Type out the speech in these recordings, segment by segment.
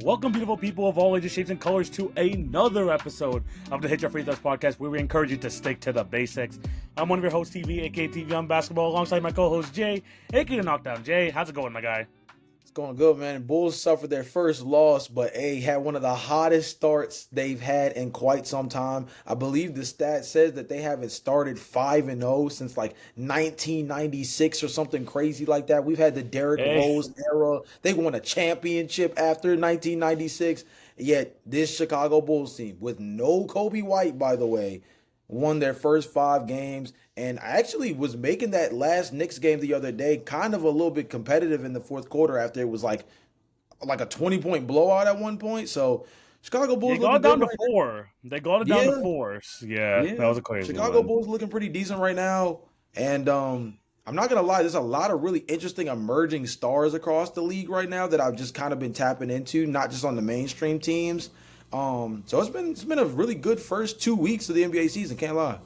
Welcome, beautiful people of all ages, shapes, and colors, to another episode of the Hit Your Free Throws podcast, where we encourage you to stick to the basics. I'm one of your hosts, TV, aka TV on Basketball, alongside my co-host Jay, aka the Knockdown. Jay, how's it going, my guy? It's going good, man. Bulls suffered their first loss, but had one of the hottest starts they've had in quite some time. I believe the stat says that they haven't started 5-0 since like 1996 or something crazy like that. We've had the Derrick Hey, Rose era. They won a championship after 1996. Yet this Chicago Bulls team, with no Kobe White, by the way, won their first 5 games. And I actually was making that last Knicks game the other day kind of a little bit competitive in the fourth quarter after it was like a 20-point blowout at one point. So Chicago they Bulls got looking it down good to right now. four. They got it down to Yeah, four. Yeah, that yeah. was a crazy Chicago one. Bulls looking pretty decent right now. And I'm not gonna lie, there's a lot of really interesting emerging stars across the league right now that I've just kind of been tapping into, not just on the mainstream teams. So it's been a really good first 2 weeks of the NBA season, can't lie.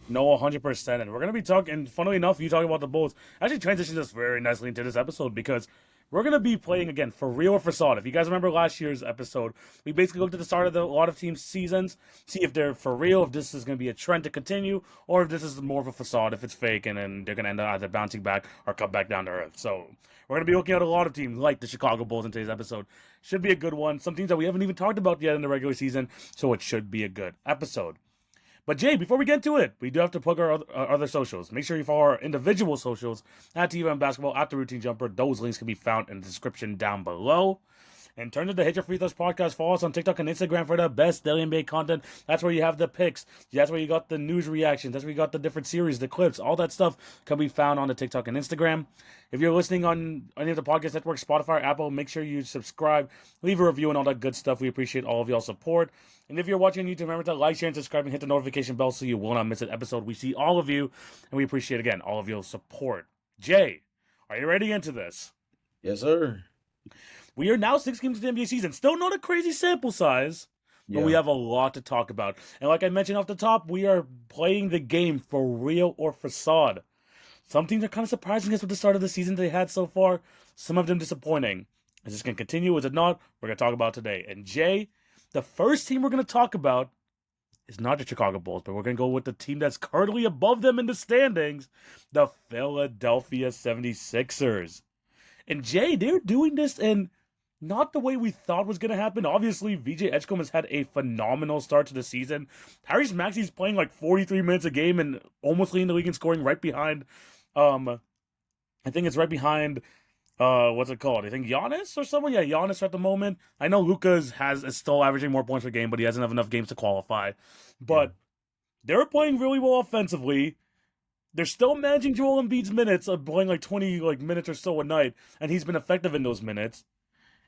No, 100%. And we're going to be talking, funnily enough, you talking about the Bulls actually transitions us very nicely into this episode because we're going to be playing again for real or facade. If you guys remember last year's episode, we basically looked at the start of a lot of teams' seasons, see if they're for real, if this is going to be a trend to continue, or if this is more of a facade, if it's fake, and then they're going to end up either bouncing back or come back down to earth. So we're going to be looking at a lot of teams like the Chicago Bulls in today's episode. Should be a good one. Some teams that we haven't even talked about yet in the regular season, so it should be a good episode. But Jay, before we get into it, we do have to plug our other socials. Make sure you follow our individual socials at TV and Basketball, at The Routine Jumper. Those links can be found in the description down below. In terms of the Hit Your Free Throws podcast, follow us on TikTok and Instagram for the best daily NBA content. That's where you have the picks. That's where you got the news reactions. That's where you got the different series, the clips. All that stuff can be found on the TikTok and Instagram. If you're listening on any of the podcast networks, Spotify, Apple, make sure you subscribe, leave a review, and all that good stuff. We appreciate all of y'all's support. And if you're watching on YouTube, remember to like, share, and subscribe, and hit the notification bell so you will not miss an episode. We see all of you, and we appreciate, again, all of your support. Jay, are you ready into this? Yes, sir. We are now 6 games into the NBA season. Still not a crazy sample size, but we have a lot to talk about. And like I mentioned off the top, we are playing the game for real or facade. Some teams are kind of surprising us with the start of the season they had so far. Some of them disappointing. Is this going to continue? Is it not? We're going to talk about today. And Jay, the first team we're going to talk about is not the Chicago Bulls, but we're going to go with the team that's currently above them in the standings, the Philadelphia 76ers. And Jay, they're doing this in not the way we thought was going to happen. Obviously, VJ Edgecombe has had a phenomenal start to the season. Tyrese Maxey's playing like 43 minutes a game and almost leading the league in scoring right behind, I think it's right behind, what's it called? I think Giannis or someone? Yeah, Giannis at the moment. I know Luka is still averaging more points per game, but he doesn't have enough games to qualify. But they're playing really well offensively. They're still managing Joel Embiid's minutes of playing like 20 minutes or so a night, and he's been effective in those minutes.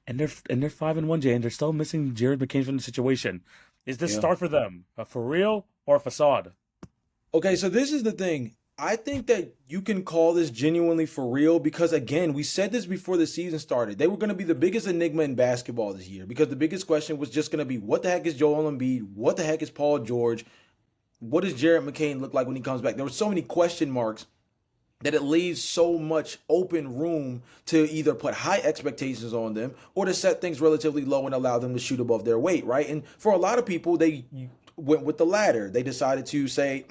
And they're 5-1, Jay, and they're still missing Jared McCain from the situation. Is this start for them a for real or a facade? Okay, so this is the thing. I think that you can call this genuinely for real because, again, we said this before the season started. They were going to be the biggest enigma in basketball this year because the biggest question was just going to be what the heck is Joel Embiid? What the heck is Paul George? What does Jared McCain look like when he comes back? There were so many question marks that it leaves so much open room to either put high expectations on them or to set things relatively low and allow them to shoot above their weight, right? And for a lot of people, they went with the latter. They decided to say,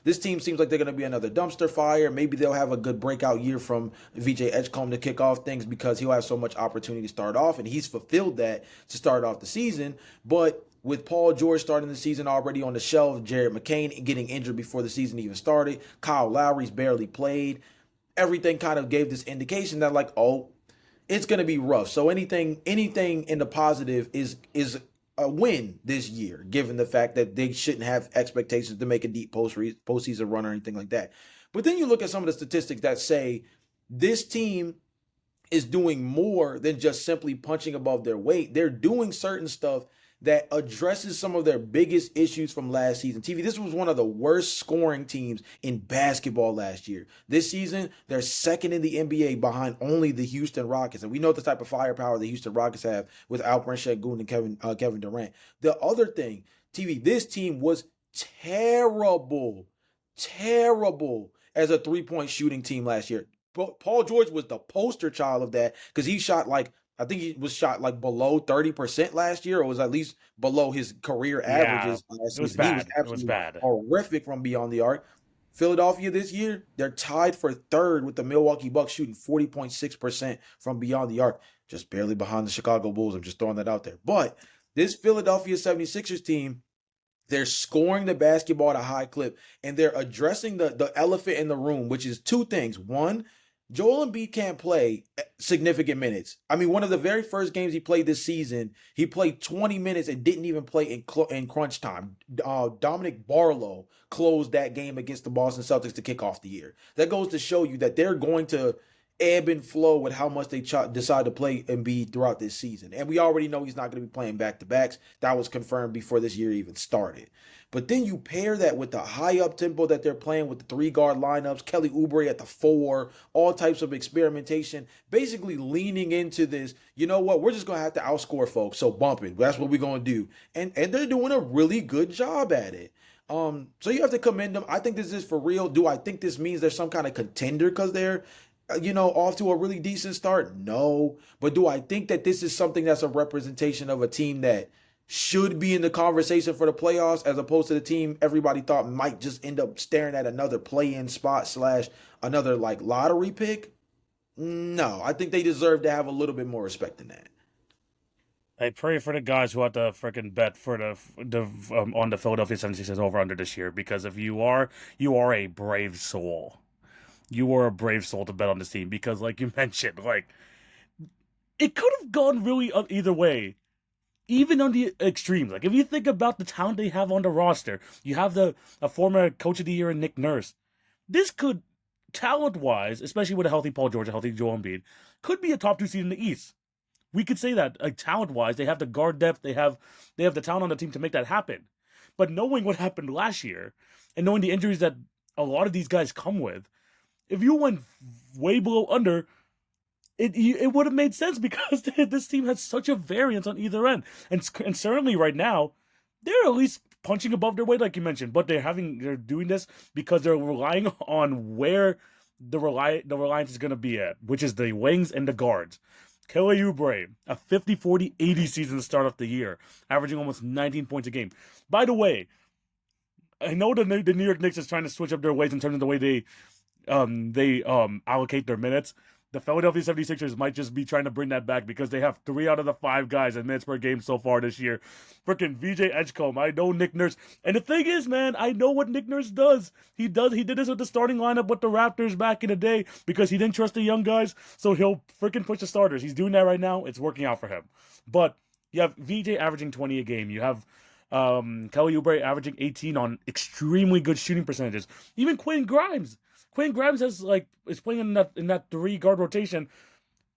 this team seems like they're going to be another dumpster fire. Maybe they'll have a good breakout year from VJ Edgecombe to kick off things because he'll have so much opportunity to start off, and he's fulfilled that to start off the season. But with Paul George starting the season already on the shelf, Jared McCain getting injured before the season even started, Kyle Lowry's barely played, everything kind of gave this indication that it's going to be rough. So anything in the positive is a win this year, given the fact that they shouldn't have expectations to make a deep postseason run or anything like that. But then you look at some of the statistics that say this team is doing more than just simply punching above their weight. They're doing certain stuff that addresses some of their biggest issues from last season. TV, this was one of the worst scoring teams in basketball last year. This season, they're second in the NBA behind only the Houston Rockets. And we know the type of firepower the Houston Rockets have with Alperen Sengun and Kevin Durant. The other thing, TV, this team was terrible as a three-point shooting team last year. Paul George was the poster child of that because he shot like I think he was shot like below 30% last year, or was at least below his career Yeah, averages last it was season. He was bad. It was absolutely bad. horrific from beyond the arc. Philadelphia this year, they're tied for third with the Milwaukee Bucks shooting 40.6% from beyond the arc, just barely behind the Chicago Bulls. I'm just throwing that out there. But this Philadelphia 76ers team, they're scoring the basketball at a high clip, and they're addressing the elephant in the room, which is two things. One, Joel Embiid can't play significant minutes. I mean, one of the very first games he played this season, he played 20 minutes and didn't even play in crunch time. Dominic Barlow closed that game against the Boston Celtics to kick off the year. That goes to show you that they're going to ebb and flow with how much they decide to play Embiid throughout this season. And we already know he's not going to be playing back-to-backs. That was confirmed before this year even started. But then you pair that with the high up tempo that they're playing with the three guard lineups, Kelly Oubre at the 4, all types of experimentation, basically leaning into this, you know what, we're just going to have to outscore folks. So bump it. That's what we're going to do. And they're doing a really good job at it. So you have to commend them. I think this is for real. Do I think this means there's some kind of contender because they're off to a really decent start? No. But do I think that this is something that's a representation of a team that should be in the conversation for the playoffs as opposed to the team everybody thought might just end up staring at another play-in spot / another like lottery pick? No, I think they deserve to have a little bit more respect than that. I pray for the guys who have to freaking bet for on the Philadelphia 76ers over under this year, because if you are a brave soul. You are a brave soul to bet on this team, because like you mentioned, like it could have gone really either way. Even on the extremes, like if you think about the talent they have on the roster, you have a former coach of the year in Nick Nurse. This could, talent-wise, especially with a healthy Paul George, a healthy Joel Embiid, could be a top 2 seed in the East. We could say that, like talent-wise, they have the guard depth, they have the talent on the team to make that happen. But knowing what happened last year, and knowing the injuries that a lot of these guys come with, if you went way below under, it would have made sense, because this team has such a variance on either end, and certainly right now they're at least punching above their weight, like you mentioned. But they're doing this because they're relying on where the reliance is going to be at, which is the wings and the guards. Kelly Oubre, a 50-40-80 season to start off the year, averaging almost 19 points a game. By the way, I know the New York Knicks is trying to switch up their ways in terms of the way they allocate their minutes. The Philadelphia 76ers might just be trying to bring that back, because they have 3 out of the 5 guys in minutes per game so far this year. Freaking VJ Edgecombe, I know Nick Nurse. And the thing is, man, I know what Nick Nurse does. He did this with the starting lineup with the Raptors back in the day, because he didn't trust the young guys, so he'll freaking push the starters. He's doing that right now. It's working out for him. But you have VJ averaging 20 a game. You have Kelly Oubre averaging 18 on extremely good shooting percentages. Even Quinn Grimes is playing in that 3 guard rotation,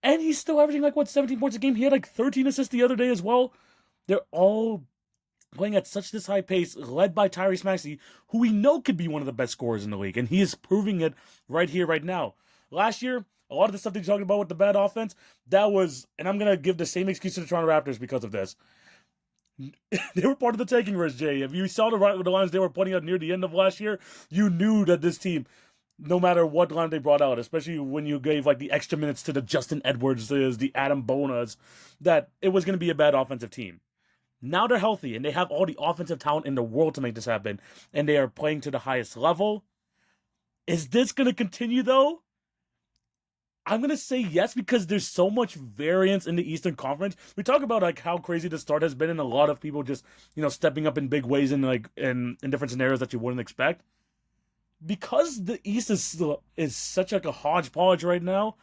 and he's still averaging 17 points a game. He had 13 assists the other day as well. They're all playing at such this high pace, led by Tyrese Maxey, who we know could be one of the best scorers in the league, and he is proving it right here, right now. Last year, a lot of the stuff they're talking about with the bad offense, that was, and I'm gonna give the same excuse to the Toronto Raptors because of this. They were part of the tanking risk, Jay. If you saw the lines they were putting out near the end of last year, you knew that this team, no matter what line they brought out, especially when you gave the extra minutes to the Justin Edwards, the Adam Bonas, that it was going to be a bad offensive team. Now they're healthy, and they have all the offensive talent in the world to make this happen, and they are playing to the highest level. Is this going to continue, though? I'm going to say yes, because there's so much variance in the Eastern Conference. We talk about how crazy the start has been, and a lot of people just, stepping up in big ways in different scenarios that you wouldn't expect. Because the East is such a hodgepodge right now,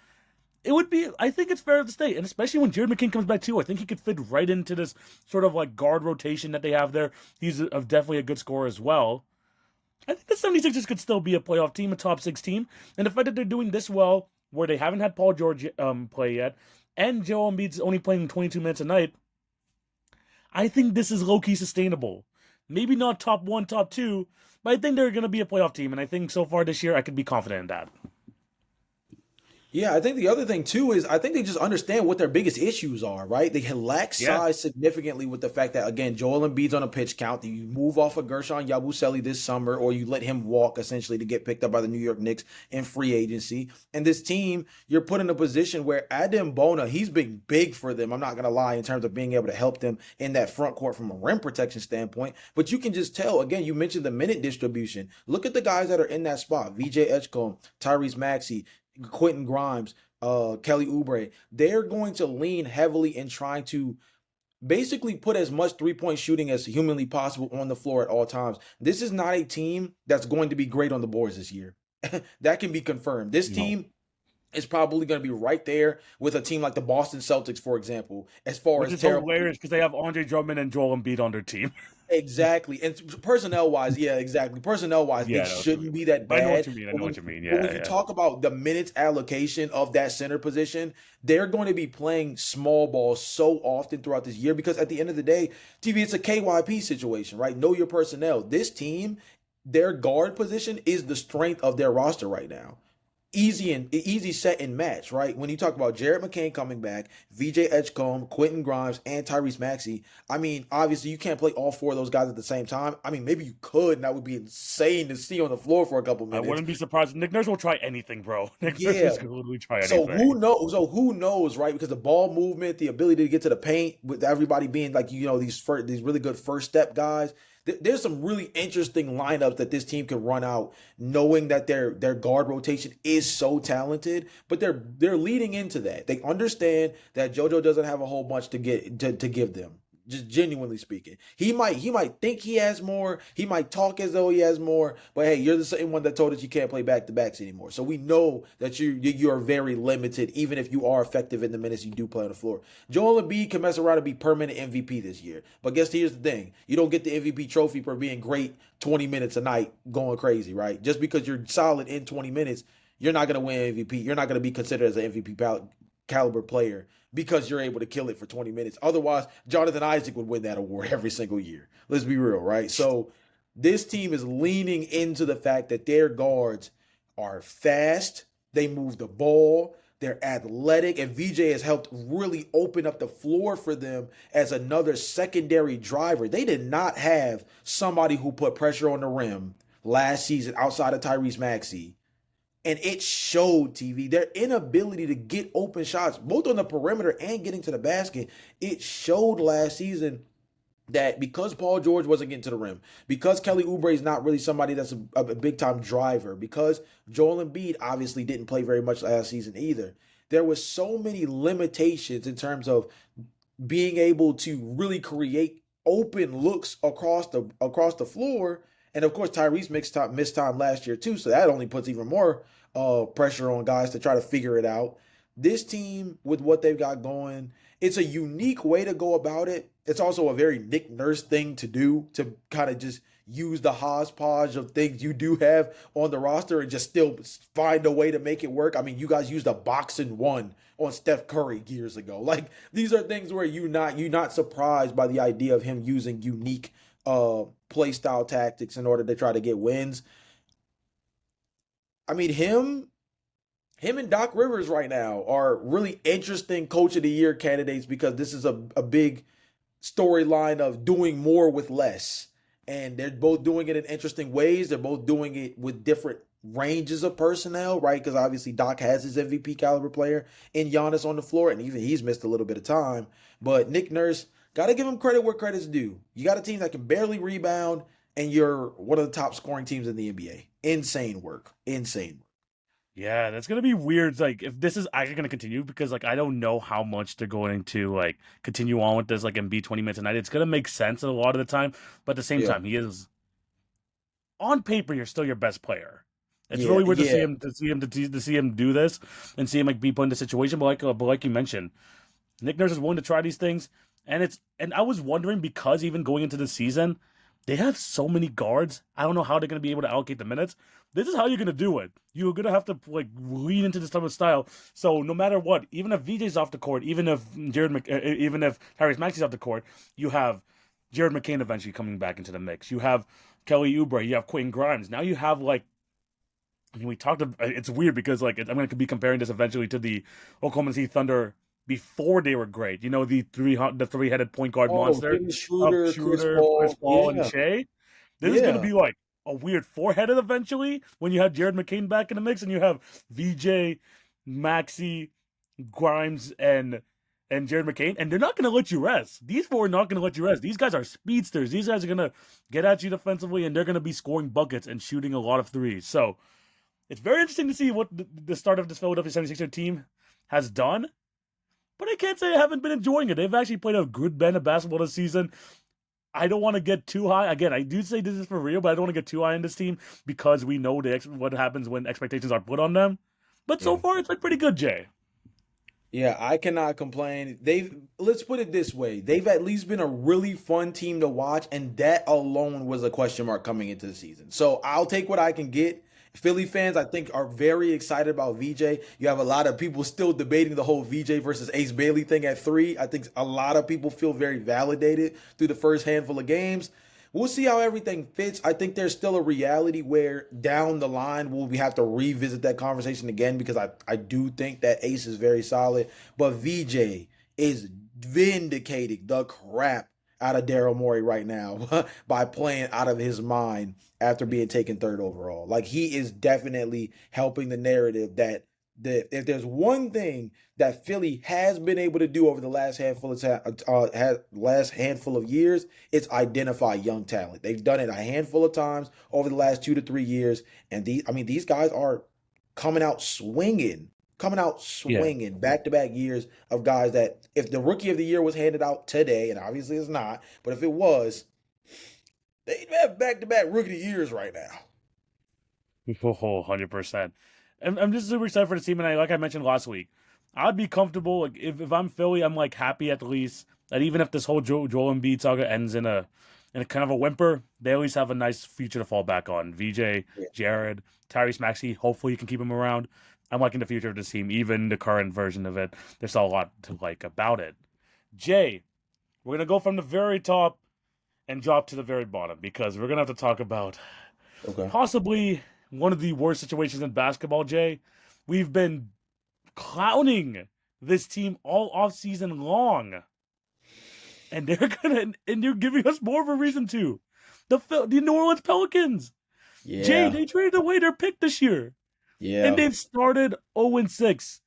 I think it's fair to stay, and especially when Jared McKinn comes back too, I think he could fit right into this sort of guard rotation that they have there. He's definitely a good scorer as well. I think the 76ers could still be a playoff team, a top 6 team, and the fact that they're doing this well, where they haven't had Paul George play yet, and Joel Embiid's only playing 22 minutes a night, I think this is low-key sustainable. Maybe not top 1, top 2, but I think they're going to be a playoff team, and I think so far this year I could be confident in that. Yeah, I think the other thing too is I think they just understand what their biggest issues are, right? They lack Yeah, size significantly with the fact that again, Joel Embiid's on a pitch count. That you move off of Gershon Yabusele this summer, or you let him walk essentially to get picked up by the New York Knicks in free agency. And this team, you're put in a position where Adam Bona, he's been big for them. I'm not gonna lie in terms of being able to help them in that front court from a rim protection standpoint. But you can just tell again. You mentioned the minute distribution. Look at the guys that are in that spot: VJ Edgecombe, Tyrese Maxey, Quentin Grimes, Kelly Oubre. They're going to lean heavily in trying to basically put as much 3-point shooting as humanly possible on the floor at all times. This is not a team that's going to be great on the boards this year. That can be confirmed. This no, team is probably going to be right there with a team like the Boston Celtics, for example, as far which as is terrible. hilarious because they have Andre Drummond and Joel Embiid on their team. Exactly. And personnel wise, yeah, exactly. Personnel wise, they Yeah, no, shouldn't be that but I know what bad. you mean. I But know when, what you mean. but when Yeah, you yeah. talk about the minutes allocation of that center position, they're going to be playing small ball so often throughout this year because at the end of the day, TV, it's a KYP situation, right? Know your personnel. This team, their guard position is the strength of their roster right now. Easy set and match, right? When you talk about Jared McCain coming back, VJ Edgecombe, Quentin Grimes, and Tyrese Maxey, I mean, obviously you can't play all four of those guys at the same time. I mean, maybe you could, and that would be insane to see on the floor for a couple I minutes. wouldn't be surprised. Nick Nurse will try anything, bro. Nick Nurse Yeah, is going to literally try so anything. who knows? So who knows, right? Because the ball movement, the ability to get to the paint, with everybody being like these really good first step guys. There's some really interesting lineups that this team can run out, knowing that their guard rotation is so talented. But they're leading into that. They understand that JoJo doesn't have a whole bunch to give them. Just genuinely speaking, he might think he has more. He might talk as though he has more. But hey, you're the same one that told us you can't play back to backs anymore. So we know that you are very limited, even if you are effective in the minutes you do play on the floor. Joel Embiid can mess around and be permanent MVP this year. But guess here's the thing: you don't get the MVP trophy for being great 20 minutes a night, going crazy, right? Just because you're solid in 20 minutes, you're not gonna win MVP. You're not gonna be considered as an MVP caliber player because you're able to kill it for 20 minutes. Otherwise, Jonathan Isaac would win that award every single year. Let's be real, right? So this team is leaning into the fact that their guards are fast, they move the ball, they're athletic, and VJ has helped really open up the floor for them as another secondary driver. They did not have somebody who put pressure on the rim last season outside of Tyrese Maxey, and it showed. TV, their inability to get open shots, both on the perimeter and getting to the basket. It showed last season that because Paul George wasn't getting to the rim, because Kelly Oubre is not really somebody that's a big time driver, because Joel Embiid obviously didn't play very much last season either. There was so many limitations in terms of being able to really create open looks across the floor. And of course, Tyrese missed time last year too, so that only puts even more pressure on guys to try to figure it out. This team, with what they've got going, it's a unique way to go about it. It's also a very Nick Nurse thing to do, to kind of just use the hodgepodge of things you do have on the roster and just still find a way to make it work. I mean, you guys used a boxing one on Steph Curry years ago. Like, these are things where you're not surprised by the idea of him using unique play style tactics in order to try to get wins. I mean, him and Doc Rivers right now are really interesting coach of the year candidates because this is a big storyline of doing more with less. And they're both doing it in interesting ways. They're both doing it with different ranges of personnel, right? Because obviously Doc has his MVP caliber player in Giannis on the floor, and even he's missed a little bit of time. But Nick Nurse, got to give him credit where credit's due. You got a team that can barely rebound, and you're one of the top scoring teams in the NBA. Insane work. Insane work. Yeah, that's gonna be weird. Like, if this is actually gonna continue, because like I don't know how much they're going to like continue on with this, like in B 20 minutes a night. It's gonna make sense a lot of the time, but at the same Yeah. time, he is on paper. You're still your best player. It's Yeah. really weird to see Yeah. him to see him do this and see him like be put in the situation. But like you mentioned, Nick Nurse is willing to try these things, and I was wondering because even going into the season, they have so many guards. I don't know how they're gonna be able to allocate the minutes. This is how you're gonna do it. You're gonna have to like lean into this type of style. So no matter what, even if VJ's off the court, even if Tyrese Maxey's off the court, you have Jared McCain eventually coming back into the mix. You have Kelly Oubre, you have Quentin Grimes. Now you have like we talked about, it's weird because like I'm going to be comparing this eventually to the Oklahoma City Thunder before they were great. You know, the three-headed point guard Oh, monster Dennis of Schroeder, Chris Shooter, Chris Paul. Paul, and Yeah, Shea. This is going to yeah. be like a weird four-headed eventually when you have Jared McCain back in the mix and you have VJ, Maxi, Grimes, and Jared McCain, and they're not going to let you rest. These four are not going to let you rest. These guys are speedsters. These guys are going to get at you defensively, and they're going to be scoring buckets and shooting a lot of threes. So it's very interesting to see what the start of this Philadelphia 76er team has done. But I can't say I haven't been enjoying it. They've actually played a good band of basketball this season. I don't want to get too high. Again, I do say this is for real, but I don't want to get too high in this team because we know what happens when expectations are put on them. But so Yeah. far, it's been pretty good, Jay. Yeah, I cannot complain. Let's put it this way. They've at least been a really fun team to watch, and that alone was a question mark coming into the season. So I'll take what I can get. Philly fans, I think, are very excited about VJ. You have a lot of people still debating the whole VJ versus Ace Bailey thing at 3. I think a lot of people feel very validated through the first handful of games. We'll see how everything fits. I think there's still a reality where down the line we have to revisit that conversation again because I do think that Ace is very solid. But VJ is vindicating the crap out of Daryl Morey right now by playing out of his mind after being taken third overall. Like he is definitely helping the narrative that if there's one thing that Philly has been able to do over the last handful of years, it's identify young talent. They've done it a handful of times over the last 2 to 3 years, and these guys are coming out Yeah. swinging back to back years of guys that if the rookie of the year was handed out today, and obviously it's not, but if it was, they'd have back to back rookie of the years right now. Oh, 100%. I'm just super excited for the team, and like I mentioned last week, I'd be comfortable like if I'm Philly, I'm like happy at least that even if this whole Joel Embiid saga ends in a kind of a whimper, they at least have a nice future to fall back on. VJ, Yeah. Jared, Tyrese Maxey, hopefully you can keep him around. I'm liking the future of this team, even the current version of it. There's still a lot to like about it. Jay, we're gonna go from the very top and drop to the very bottom because we're gonna have to talk about Okay. possibly one of the worst situations in basketball, Jay. We've been clowning this team all off season long, and they're giving us more of a reason to. The New Orleans Pelicans, Jay, Yeah. they traded away their pick this year, and Yeah. they've started 0-6.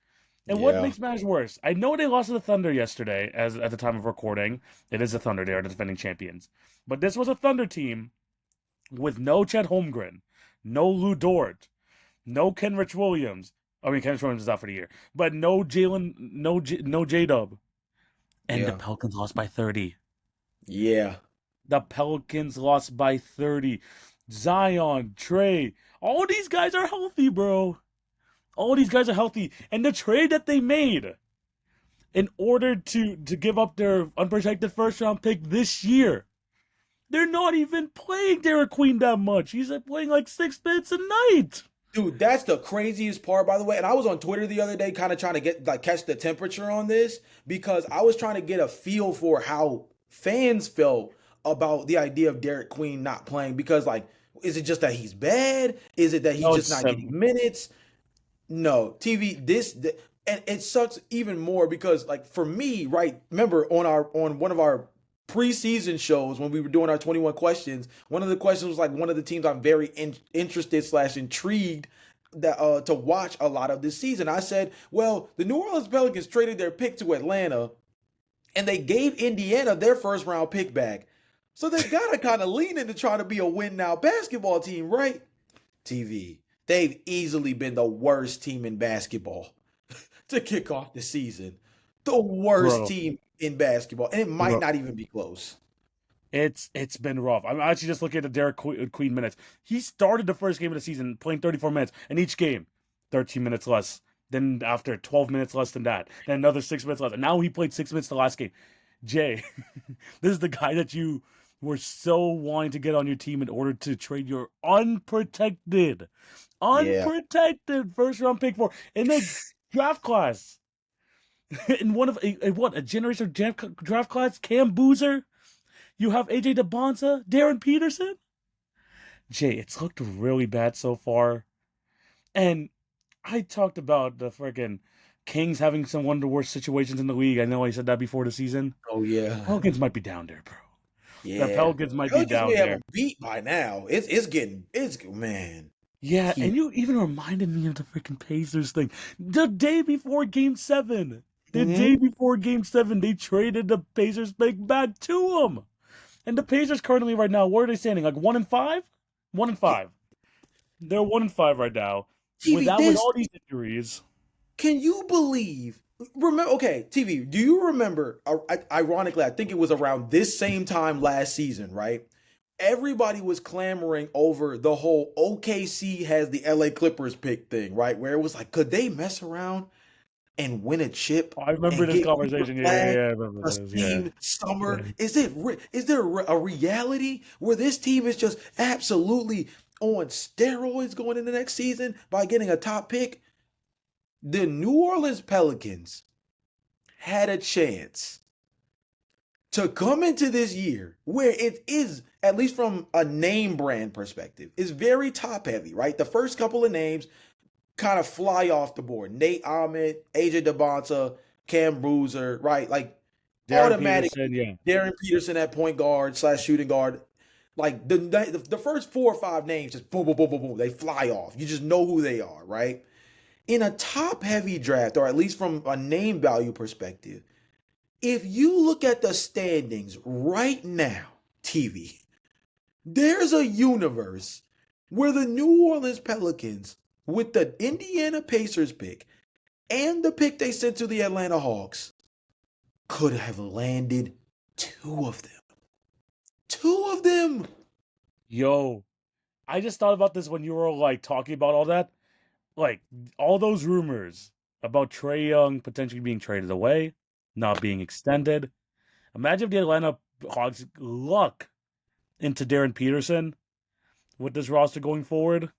And what Yeah. makes matters worse? I know they lost to the Thunder yesterday, as at the time of recording. It is the Thunder; they are the defending champions. But this was a Thunder team with no Chet Holmgren, no Lou Dort, no Kenrich Williams. I mean, Kenrich Williams is out for the year, but no Jalen, no J Dub, and the Yeah. Pelicans lost by 30. Yeah. The Pelicans lost by 30. Zion, Trey, all these guys are healthy, bro. All these guys are healthy, and the trade that they made in order to give up their unprotected first round pick this year. They're not even playing Derek Queen that much. He's playing like 6 minutes a night. Dude, that's the craziest part, by the way. And I was on Twitter the other day, kind of trying to catch the temperature on this because I was trying to get a feel for how fans felt about the idea of Derek Queen not playing. Because, like, is it just that he's bad? Is it that he's No, just it's not getting minutes? No, TV. And it sucks even more because, like, for me, right? Remember on one of our preseason shows when we were doing our 21 questions, one of the questions was like one of the teams I'm very interested slash intrigued that to watch a lot of this season. I said, well, the New Orleans Pelicans traded their pick to Atlanta, and they gave Indiana their first round pick back. So they gotta kind of lean into trying to be a win now basketball team, right? TV. They've easily been the worst team in basketball to kick off the season. The worst bro, team in basketball, and it might bro. not even be close. It's been rough. I'm actually just looking at the Derek Queen minutes. He started the first game of the season playing 34 minutes, and each game, 13 minutes less. Then after 12 minutes less than that, then another 6 minutes less. And now he played 6 minutes the last game. Jay, this is the guy that you were so wanting to get on your team in order to trade your Yeah. unprotected first round pick for in the draft class. In one of a generation draft class, Cam Boozer. You have AJ DeBonza, Darren Peterson. Jay, it's looked really bad so far. And I talked about the freaking Kings having one of the worst situations in the league. I know I said that before the season. Oh yeah, Pelicans might be down there, bro. The yeah. Pelicans might be Pelicans may down have there. a beat by now. It's man. Yeah, He, and you even reminded me of the freaking Pacers thing. The day before Game 7. The day Mhm. before Game 7, they traded the Pacers pick back to them. And the Pacers currently right now, where are they standing? Like 1-5? 1-5. They're 1-5 right now. TV, With this all these injuries. can you believe? Remember, okay, TV. Do you remember? Ironically, I think it was around this same time last season, right? Everybody was clamoring over the whole OKC has the LA Clippers pick thing, right? Where it was like, could they mess around and win a chip I remember and this get Cooper conversation. Flag Yeah, I remember the this. Yeah. same summer? Yeah. Is there a reality where this team is just absolutely on steroids going into next season by getting a top pick? The New Orleans Pelicans had a chance to come into this year where it is, at least from a name brand perspective, is very top heavy, right? The first couple of names kind of fly off the board. Nate Ahmed, AJ DeBonta, Cam Bruiser, right? Like Darren automatically, Peterson, yeah. Darren Peterson at point guard / shooting guard. Like the first 4 or 5 names just boom, boom, boom, boom, boom. They fly off. You just know who they are, right? In a top heavy draft, or at least from a name value perspective, if you look at the standings right now, TV, there's a universe where the New Orleans Pelicans, with the Indiana Pacers pick and the pick they sent to the Atlanta Hawks, could have landed 2 of them. 2 of them. Yo, I just thought about this when you were like talking about all that. Like all those rumors about Trae Young potentially being traded away, not being extended. Imagine if the Atlanta Hawks luck into Darren Peterson with this roster going forward.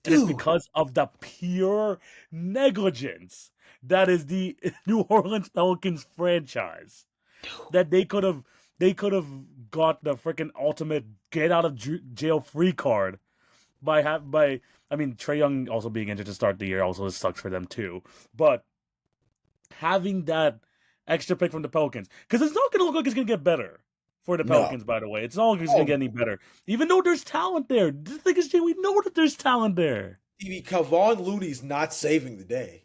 And it's Dude. because of the pure negligence that is the New Orleans Pelicans franchise. That they could have got the freaking ultimate get out of jail free card by I mean Trae Young also being injured to start the year also sucks for them too. But having that extra pick from the Pelicans, because it's not going to look like it's going to get better for the No. Pelicans. By the way, it's not like it's going Oh, to get any better, even though there's talent there. The thing is, Jay, we know that there's talent there. TV, Kevon Looney's not saving the day.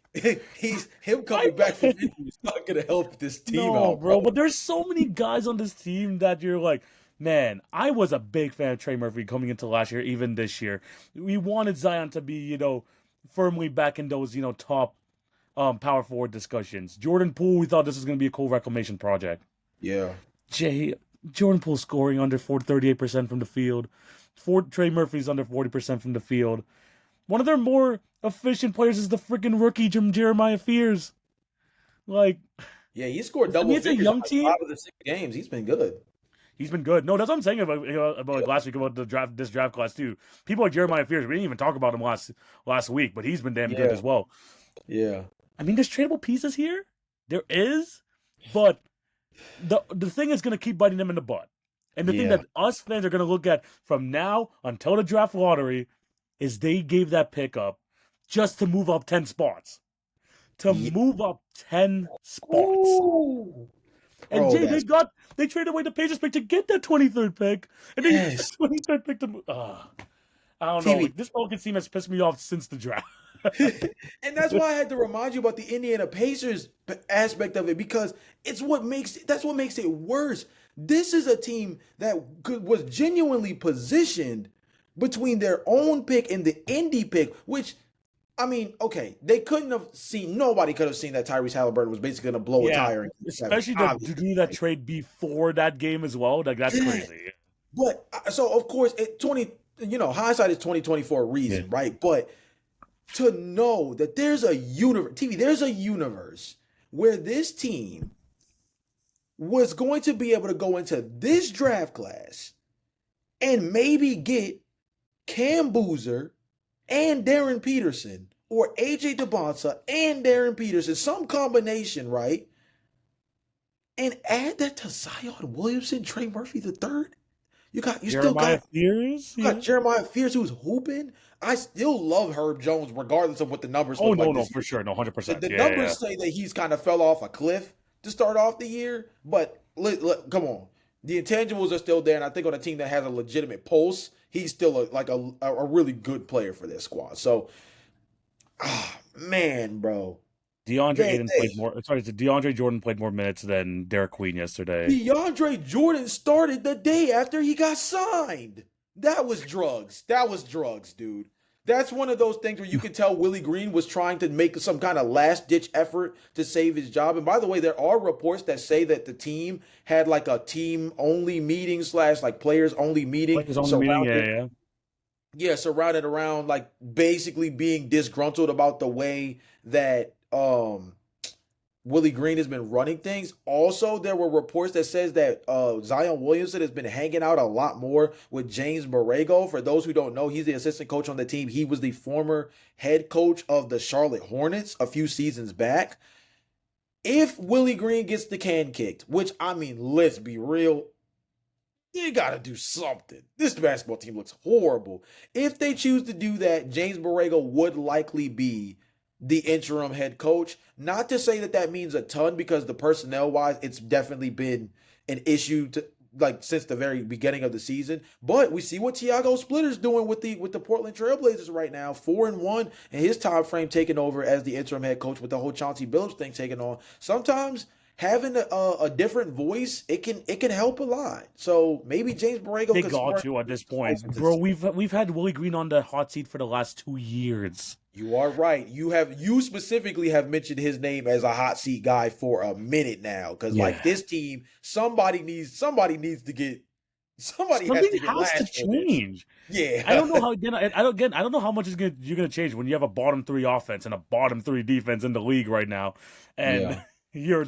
He's him I coming back from injury is not going to help this team No, out, bro, bro. but there's so many guys on this team that you're like, man, I was a big fan of Trey Murphy coming into last year, even this year. We wanted Zion to be, firmly back in those, top power forward discussions. Jordan Poole, we thought this was going to be a cool reclamation project. Yeah. Jay, Jordan Poole scoring under 38% from the field. Trey Murphy's under 40% from the field. One of their more efficient players is the freaking rookie Jeremiah Fears. Like, Yeah, he scored I double mean, it's a figures in young like team. 5 of the 6 games. He's been good. He's been good. No, that's what I'm saying about like last week about this draft class too. People like Jeremiah Fears, we didn't even talk about him last week, but he's been damn good Yeah. as well. Yeah. I mean, there's tradable pieces here. There is, but the thing is going to keep biting them in the butt. And the thing Yeah. that us fans are going to look at from now until the draft lottery is they gave that pick up just to move up 10 spots. To Yeah. move up 10 spots. Ooh. And Bro, Jay, that's they traded away the Pacers pick to get that 23rd pick. And they used yes. the 23rd pick to move. I don't know. TV. Like, this Pelicans team has pissed me off since the draft. And that's why I had to remind you about the Indiana Pacers aspect of it, because that's what makes it worse. This is a team that was genuinely positioned between their own pick and the Indy pick, which I mean, okay, nobody could have seen that Tyrese Halliburton was basically going to blow a Yeah, tire. especially to Obviously. do that trade before that game as well. Like, that's Yeah. crazy. But so of course, hindsight is 2020 for a reason, right? But to know that there's a universe where this team was going to be able to go into this draft class and maybe get Cam Boozer and Darren Peterson, or AJ DeBonta and Darren Peterson, some combination, right? And add that to Zion Williamson, Trey Murphy the third. You still Jeremiah got Fears, you got yeah. Jeremiah Fierce who's hooping. I still love Herb Jones regardless of what the numbers Oh look like no, this for year. sure, no, The, 100%, the yeah, yeah, yeah. numbers say that he's kind of fell off a cliff to start off the year, but come on, the intangibles are still there, and I think on a team that has a legitimate pulse, he's still a really good player for this squad. So, man, bro, DeAndre they Aiden they played more. Sorry, DeAndre Jordan played more minutes than Derek Queen yesterday. DeAndre Jordan started the day after he got signed. That was drugs. That was drugs, dude. That's one of those things where you can tell Willie Green was trying to make some kind of last ditch effort to save his job. And by the way, there are reports that say that the team had like a team only meeting slash like players only meeting Like his only meeting, yeah, yeah. surrounded around like basically being disgruntled about the way that Willie Green has been running things. Also, there were reports that says that Zion Williamson has been hanging out a lot more with James Borrego. For those who don't know, he's the assistant coach on the team. He was the former head coach of the Charlotte Hornets a few seasons back. If Willie Green gets the can kicked, which I mean, let's be real, you got to do something. This basketball team looks horrible. If they choose to do that, James Borrego would likely be the interim head coach. Not to say that that means a ton because the personnel wise, it's definitely been an issue to like since the very beginning of the season. But we see what Tiago Splitter's doing with the Portland Trailblazers right now, 4-1, and his time frame taking over as the interim head coach with the whole Chauncey Billups thing taking on. Sometimes having a different voice, it can help a lot. So maybe James Borrego They could got spark you at this life point, into bro. this. We've had Willie Green on the hot seat for the last 2 years. You are right. You specifically have mentioned his name as a hot seat guy for a minute now. Because like Yeah, this team, somebody to get somebody has something to get has to lashed for this. change. I Yeah. don't know how again. I don't know how much you're gonna change when you have a bottom three offense and a bottom three defense in the league right now, and Yeah. you're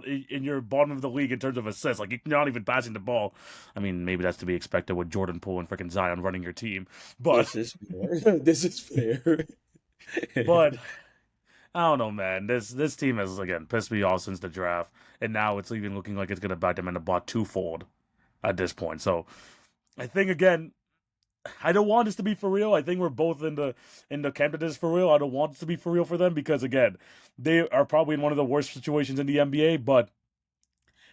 in your bottom of the league in terms of assists. Like you're not even passing the ball. I mean, maybe that's to be expected with Jordan Poole and freaking Zion running your team, but This is fair. This is fair. but I don't know, man. This team has again pissed me off since the draft, and now it's even looking like it's gonna back them in the bot twofold at this point. So I think again, I don't want this to be for real. I think we're both in the camp that this is for real. I don't want this to be for real for them because again, they are probably in one of the worst situations in the NBA. But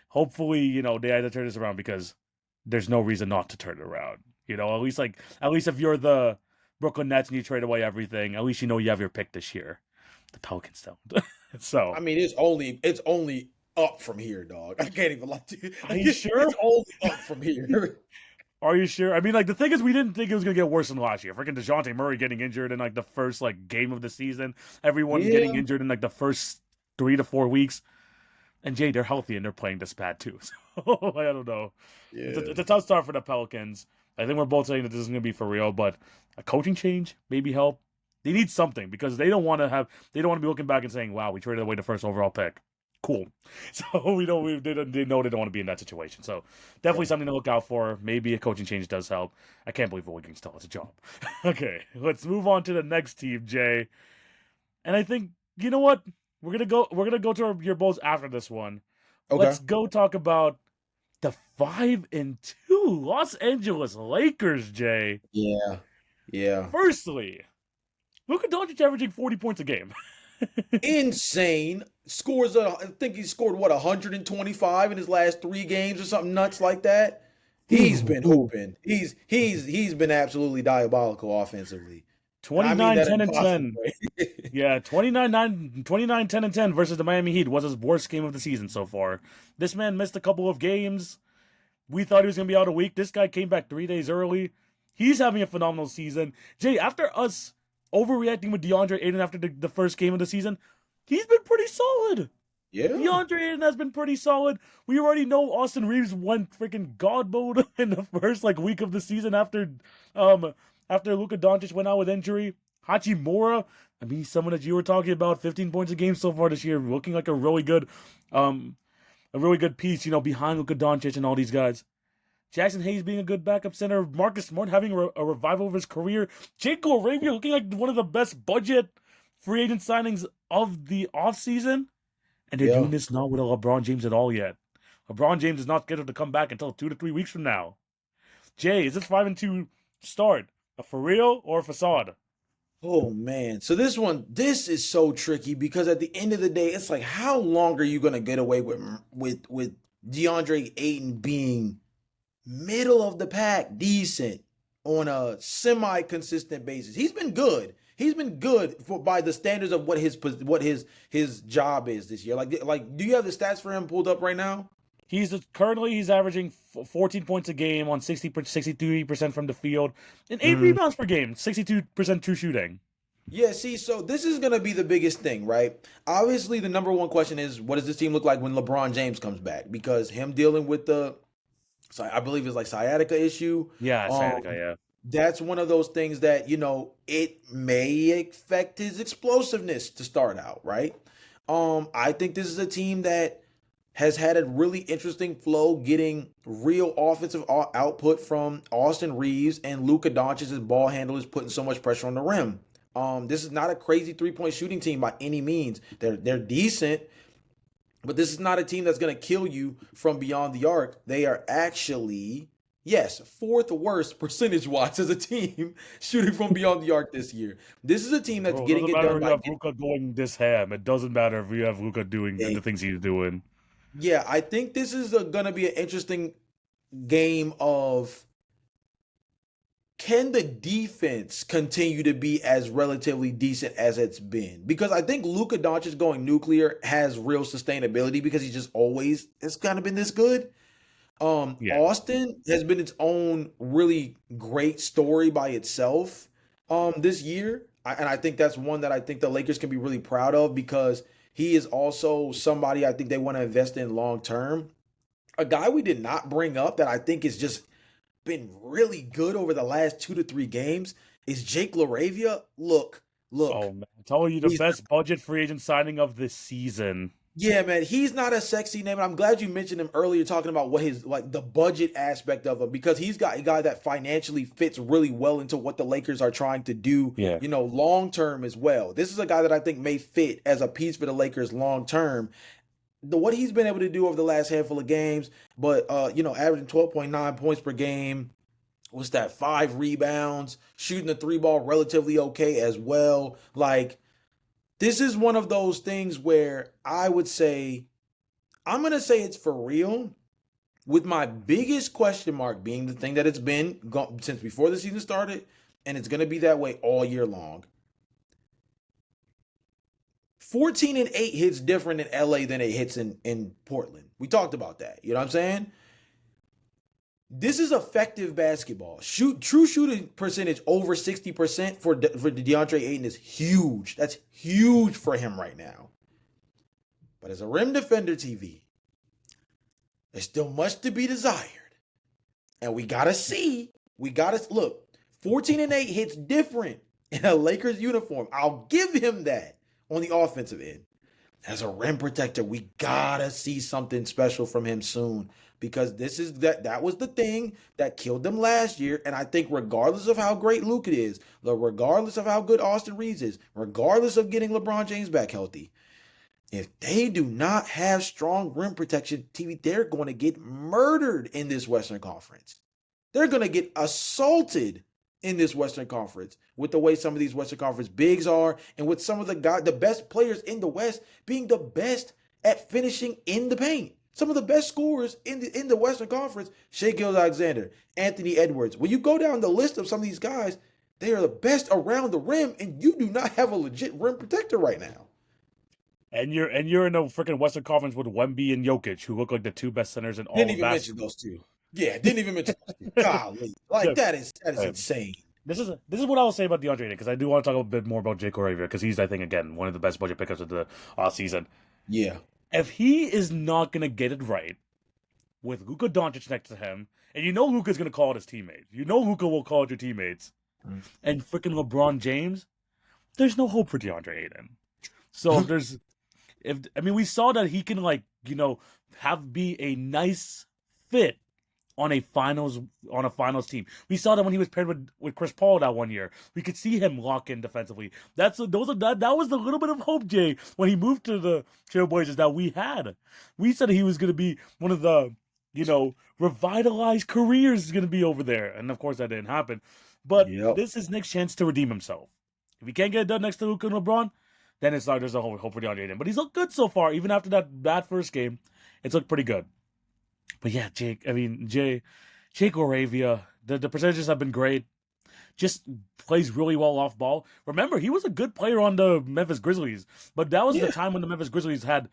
hopefully, they either turn this around because there's no reason not to turn it around. At least if you're the Brooklyn Nets and you trade away everything, at least you know you have your pick this year. The Pelicans don't. So I mean, it's only up from here, dog. I can't even lie to you. are you sure? It's only up from here. Are you sure? I mean, like the thing is, we didn't think it was gonna get worse than last year. Freaking Dejounte Murray getting injured in like the first like game of the season. Everyone getting Yeah. injured in like the first 3 to 4 weeks. And Jay, they're healthy and they're playing this bad too. So I don't know. Yeah. It's a tough start for the Pelicans. I think we're both saying that this is gonna be for real, but a coaching change maybe help. They need something because they don't want to be looking back and saying, "Wow, we traded away the first overall pick." Cool. So they know they don't want to be in that situation. So definitely Yeah. something to look out for. Maybe a coaching change does help. I can't believe Willie Green still has a job. Okay, let's move on to the next team, Jay. And I think you know what we're gonna go to your Bulls after this one. Okay. Let's go talk about the 5-2 Los Angeles Lakers, Jay. Yeah. Yeah. Firstly, Luka Doncic averaging 40 points a game. Insane. I think he scored what 125 in his last 3 games or something nuts like that. He's been hooping. He's been absolutely diabolical offensively. And I mean 29, that in 10, a and positive 10. way. Yeah, 29, 10, and 10 versus the Miami Heat was his worst game of the season so far. This man missed a couple of games. We thought he was going to be out a week. This guy came back 3 days early. He's having a phenomenal season. Jay, after us overreacting with DeAndre Ayton after the first game of the season, he's been pretty solid. Yeah. DeAndre Ayton has been pretty solid. We already know Austin Reeves went freaking god mode in the first week of the season after Luka Doncic went out with injury. Hachimura, I mean, someone that you were talking about, 15 points a game so far this year, looking like a really good piece, behind Luka Doncic and all these guys. Jackson Hayes being a good backup center. Marcus Smart having a revival of his career. Jake Laravia looking like one of the best budget free agent signings of the offseason. And they're Yeah. doing this not with a LeBron James at all yet. LeBron James is not scheduled to come back until 2 to 3 weeks from now. Jay, is this 5-2 start a for real or a facade? Oh man. So this is so tricky because at the end of the day, it's like how long are you gonna get away with DeAndre Ayton being middle of the pack, decent on a semi-consistent basis? He's been good. He's been good by the standards of what his job is this year. Like, do you have the stats for him pulled up right now? He's averaging 14 points a game on 63% from the field and 8 Mhm. rebounds per game, 62% true shooting. Yeah, see, so this is going to be the biggest thing, right? Obviously, the number one question is what does this team look like when LeBron James comes back? Because him dealing with I believe it's like sciatica issue. Yeah, Um, Sciatica, yeah. that's one of those things that, it may affect his explosiveness to start out, right? I think this is a team that has had a really interesting flow getting real offensive output from Austin Reeves and Luka Doncic's ball handlers putting so much pressure on the rim. This is not a crazy three-point shooting team by any means. They're decent, but this is not a team that's going to kill you from beyond the arc. They are actually, yes, fourth worst percentage-wise as a team shooting from beyond the arc this year. This is a team that's Bro, it getting doesn't it matter done if you by have Luka going this ham. It doesn't matter if you have Luka doing getting. the things he's doing. Yeah, I think this is going to be an interesting game of can the defense continue to be as relatively decent as it's been? Because I think Luka Doncic going nuclear has real sustainability because he just always has kind of been this good. Yeah. Austin has been its own really great story by itself this year. And I think that's one that I think the Lakers can be really proud of because he is also somebody I think they want to invest in long term. A guy we did not bring up that I think is just been really good over the last 2 to 3 games is Jake LaRavia. Look, Oh, man. I'm telling you, the he's best budget free agent signing of this season. yeah, man, he's not a sexy name. And I'm glad you mentioned him earlier, talking about what his like the budget aspect of him because he's got a guy that financially fits really well into what the Lakers are trying to do, Yeah. long term as well. This is a guy that I think may fit as a piece for the Lakers long term. What he's been able to do over the last handful of games, but averaging 12.9 points per game. What's that? 5 rebounds, shooting the three ball relatively okay as well. Like, this is one of those things where I would say, I'm going to say it's for real, with my biggest question mark being the thing that it's been since before the season started, and it's going to be that way all year long. 14-8 hits different in LA than it hits in Portland. We talked about that. You know what I'm saying? This is effective basketball. True shooting percentage over 60% for DeAndre Ayton is huge. That's huge for him right now. But as a rim defender, TV, there's still much to be desired. And we gotta see. We gotta look. 14-8 hits different in a Lakers uniform. I'll give him that on the offensive end. As a rim protector, we gotta see something special from him soon because that was the thing that killed them last year. And I think regardless of how great Luka is, regardless of how good Austin Reeves is, regardless of getting LeBron James back healthy, if they do not have strong rim protection, TV, they're going to get murdered in this Western Conference. They're going to get assaulted in this Western Conference with the way some of these Western Conference bigs are and with some of the best players in the West being the best at finishing in the paint. Some of the best scorers in the Western Conference, Shai Gilgeous-Alexander, Anthony Edwards. When you go down the list of some of these guys, they are the best around the rim, and you do not have a legit rim protector right now. And you're in the freaking Western Conference with Wemby and Jokic, who look like the two best centers in all Didn't of even mention basketball. those two. Yeah, didn't even mention those two. Golly. Like, Yeah. that is insane. This is what I will say about DeAndre because I do want to talk a bit more about Jake LaRavia because he's, I think, again, one of the best budget pickups of the season. Yeah. If he is not going to get it right with Luka Doncic next to him, and Luka's going to call it his teammates. Luka will call it your teammates. And freaking LeBron James, there's no hope for DeAndre Ayton. So we saw that he can be a nice fit on a finals team. We saw that when he was paired with Chris Paul that one year. We could see him lock in defensively. That was the little bit of hope, Jay, when he moved to the Trailblazers that we had. We said he was going to be one of the revitalized careers is going to be over there. And of course, that didn't happen. But Yep. this is Nick's chance to redeem himself. If he can't get it done next to Luka and LeBron, then it's like there's a hope for DeAndre Ayton. But he's looked good so far, even after that bad first game. It's looked pretty good. But yeah, Jake Laravia, the percentages have been great. Just plays really well off ball. Remember, he was a good player on the Memphis Grizzlies, but that was the Yeah. time when the Memphis Grizzlies had.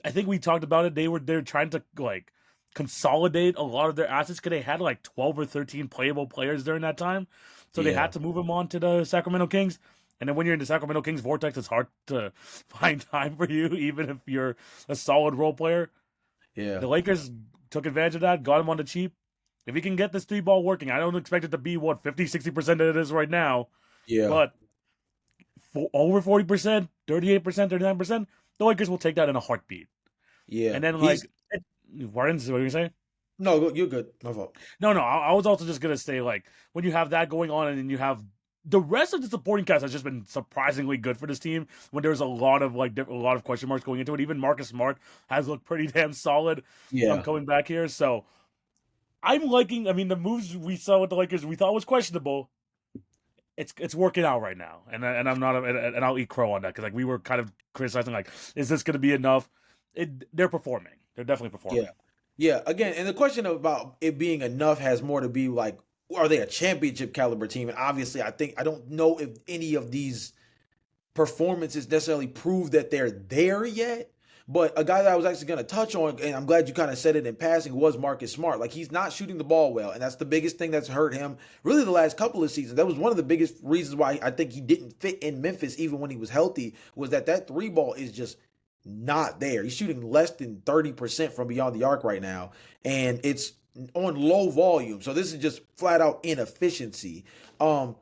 I think we talked about it. They're trying to like consolidate a lot of their assets because they had like 12 or 13 playable players during that time, so they Yeah. had to move them on to the Sacramento Kings. And then when you're in the Sacramento Kings vortex, it's hard to find time for you, even if you're a solid role player. Yeah. The Lakers took advantage of that, got him on the cheap. If he can get this three ball working, I don't expect it to be 50-60% that it is right now, Yeah. but over 40%, 38%, 39%, the Lakers will take that in a heartbeat. Yeah. And then, He's Warren, what are you saying? no, you're good. My fault. No, I was also just going to say, when you have that going on and then you have the rest of the supporting cast has just been surprisingly good for this team when there's a lot of a lot of question marks going into it. Even Marcus Smart has looked pretty damn solid Yeah. coming back here. So I'm liking, the moves we saw with the Lakers we thought was questionable. It's working out right now, and I'm not, and I'll eat crow on that because we were kind of criticizing is this going to be enough? They're performing. They're definitely performing. Yeah. Yeah. Again, and the question about it being enough has more to be like, are they a championship caliber team? And obviously, I don't know if any of these performances necessarily prove that they're there yet. But a guy that I was actually going to touch on, and I'm glad you kind of said it in passing, was Marcus Smart. Like, he's not shooting the ball well, and that's the biggest thing that's hurt him really the last couple of seasons. That was one of the biggest reasons why I think he didn't fit in Memphis even when he was healthy, was that three ball is just not there. He's shooting less than 30% from beyond the arc right now, and it's on low volume. So this is just flat out inefficiency. But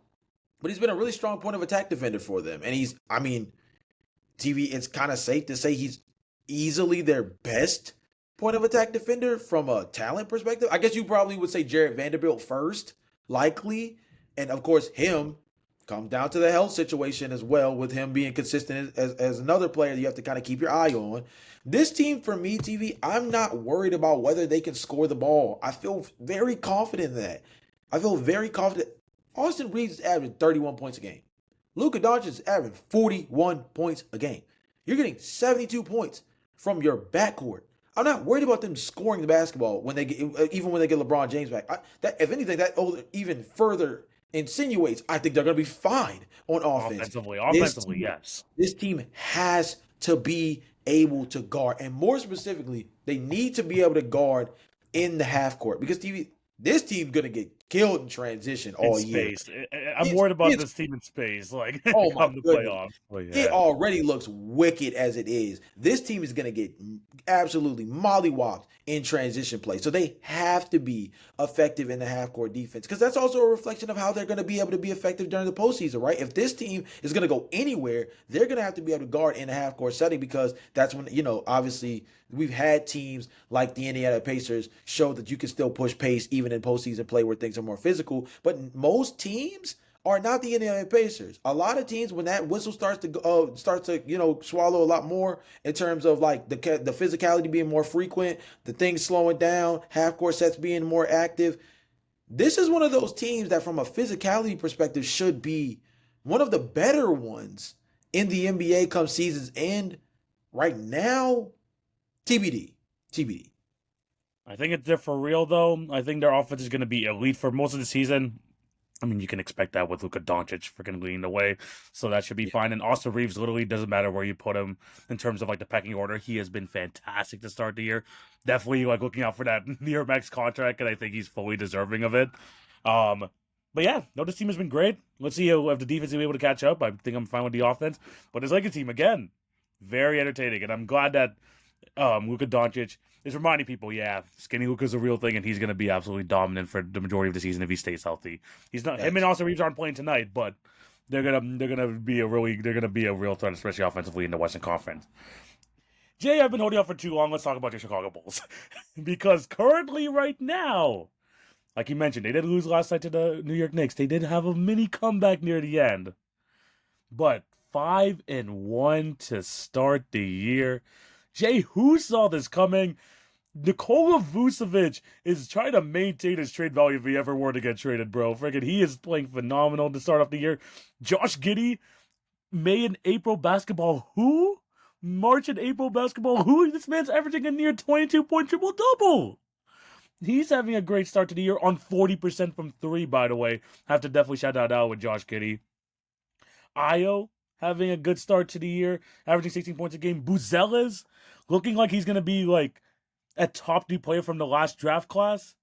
he's been a really strong point of attack defender for them. And TV, it's kind of safe to say he's easily their best point of attack defender from a talent perspective. I guess you probably would say Jarrett Vanderbilt first, likely. And of course, him comes down to the health situation as well, with him being consistent as another player that you have to kind of keep your eye on. This team, for me, TV, I'm not worried about whether they can score the ball. I feel very confident in that. I feel very confident. Austin Reeves is averaging 31 points a game. Luka Doncic is averaging 41 points a game. You're getting 72 points from your backcourt. I'm not worried about them scoring the basketball even when they get LeBron James back. If anything, that even further insinuates I think they're going to be fine on offense. Offensively, yes. This team has to be able to guard, and more specifically, they need to be able to guard in the half court, because this team's going to get killed in transition all year. I'm worried about this team in space. Oh my come the goodness. playoffs. It already looks wicked as it is. This team is going to get absolutely mollywopped in transition play. So they have to be effective in the half-court defense, because that's also a reflection of how they're going to be able to be effective during the postseason, right? If this team is going to go anywhere, they're going to have to be able to guard in a half-court setting, because that's when, obviously we've had teams like the Indiana Pacers show that you can still push pace even in postseason play where things are more physical. But most teams are not the Indiana Pacers. A lot of teams, when that whistle starts to swallow a lot more in terms of the physicality being more frequent, the things slowing down, half court sets being more active. This is one of those teams that, from a physicality perspective, should be one of the better ones in the NBA come season's end. Right now, TBD. I think it's there for real, though. I think their offense is going to be elite for most of the season. You can expect that with Luka Doncic freaking leading the way, so that should be fine. And Austin Reeves, literally doesn't matter where you put him in terms of the pecking order. He has been fantastic to start the year. Definitely looking out for that near max contract, and I think he's fully deserving of it. But yeah, no, this team has been great. Let's see if the defense will be able to catch up. I think I'm fine with the offense, but this Lakers team, again, very entertaining, and I'm glad that Luka Doncic is reminding people, skinny Luka's a real thing, and he's going to be absolutely dominant for the majority of the season if he stays healthy. He's not. Him and Austin Reeves aren't playing tonight, but they're gonna be a real threat, especially offensively in the Western Conference. Jay, I've been holding out for too long. Let's talk about your Chicago Bulls, because currently, right now, like you mentioned, they did lose last night to the New York Knicks. They did have a mini comeback near the end, but 5-1 to start the year. Jay, who saw this coming? Nikola Vucevic is trying to maintain his trade value if he ever were to get traded, bro. Freaking, he is playing phenomenal to start off the year. Josh Giddey, May and April basketball. Who? March and April basketball. Who? This man's averaging a near 22-point triple double. He's having a great start to the year on 40% from three, by the way. Have to definitely shout that out with Josh Giddey. Io having a good start to the year, averaging 16 points a game. Buzelas looking like he's going to be like a top 3 player from the last draft class.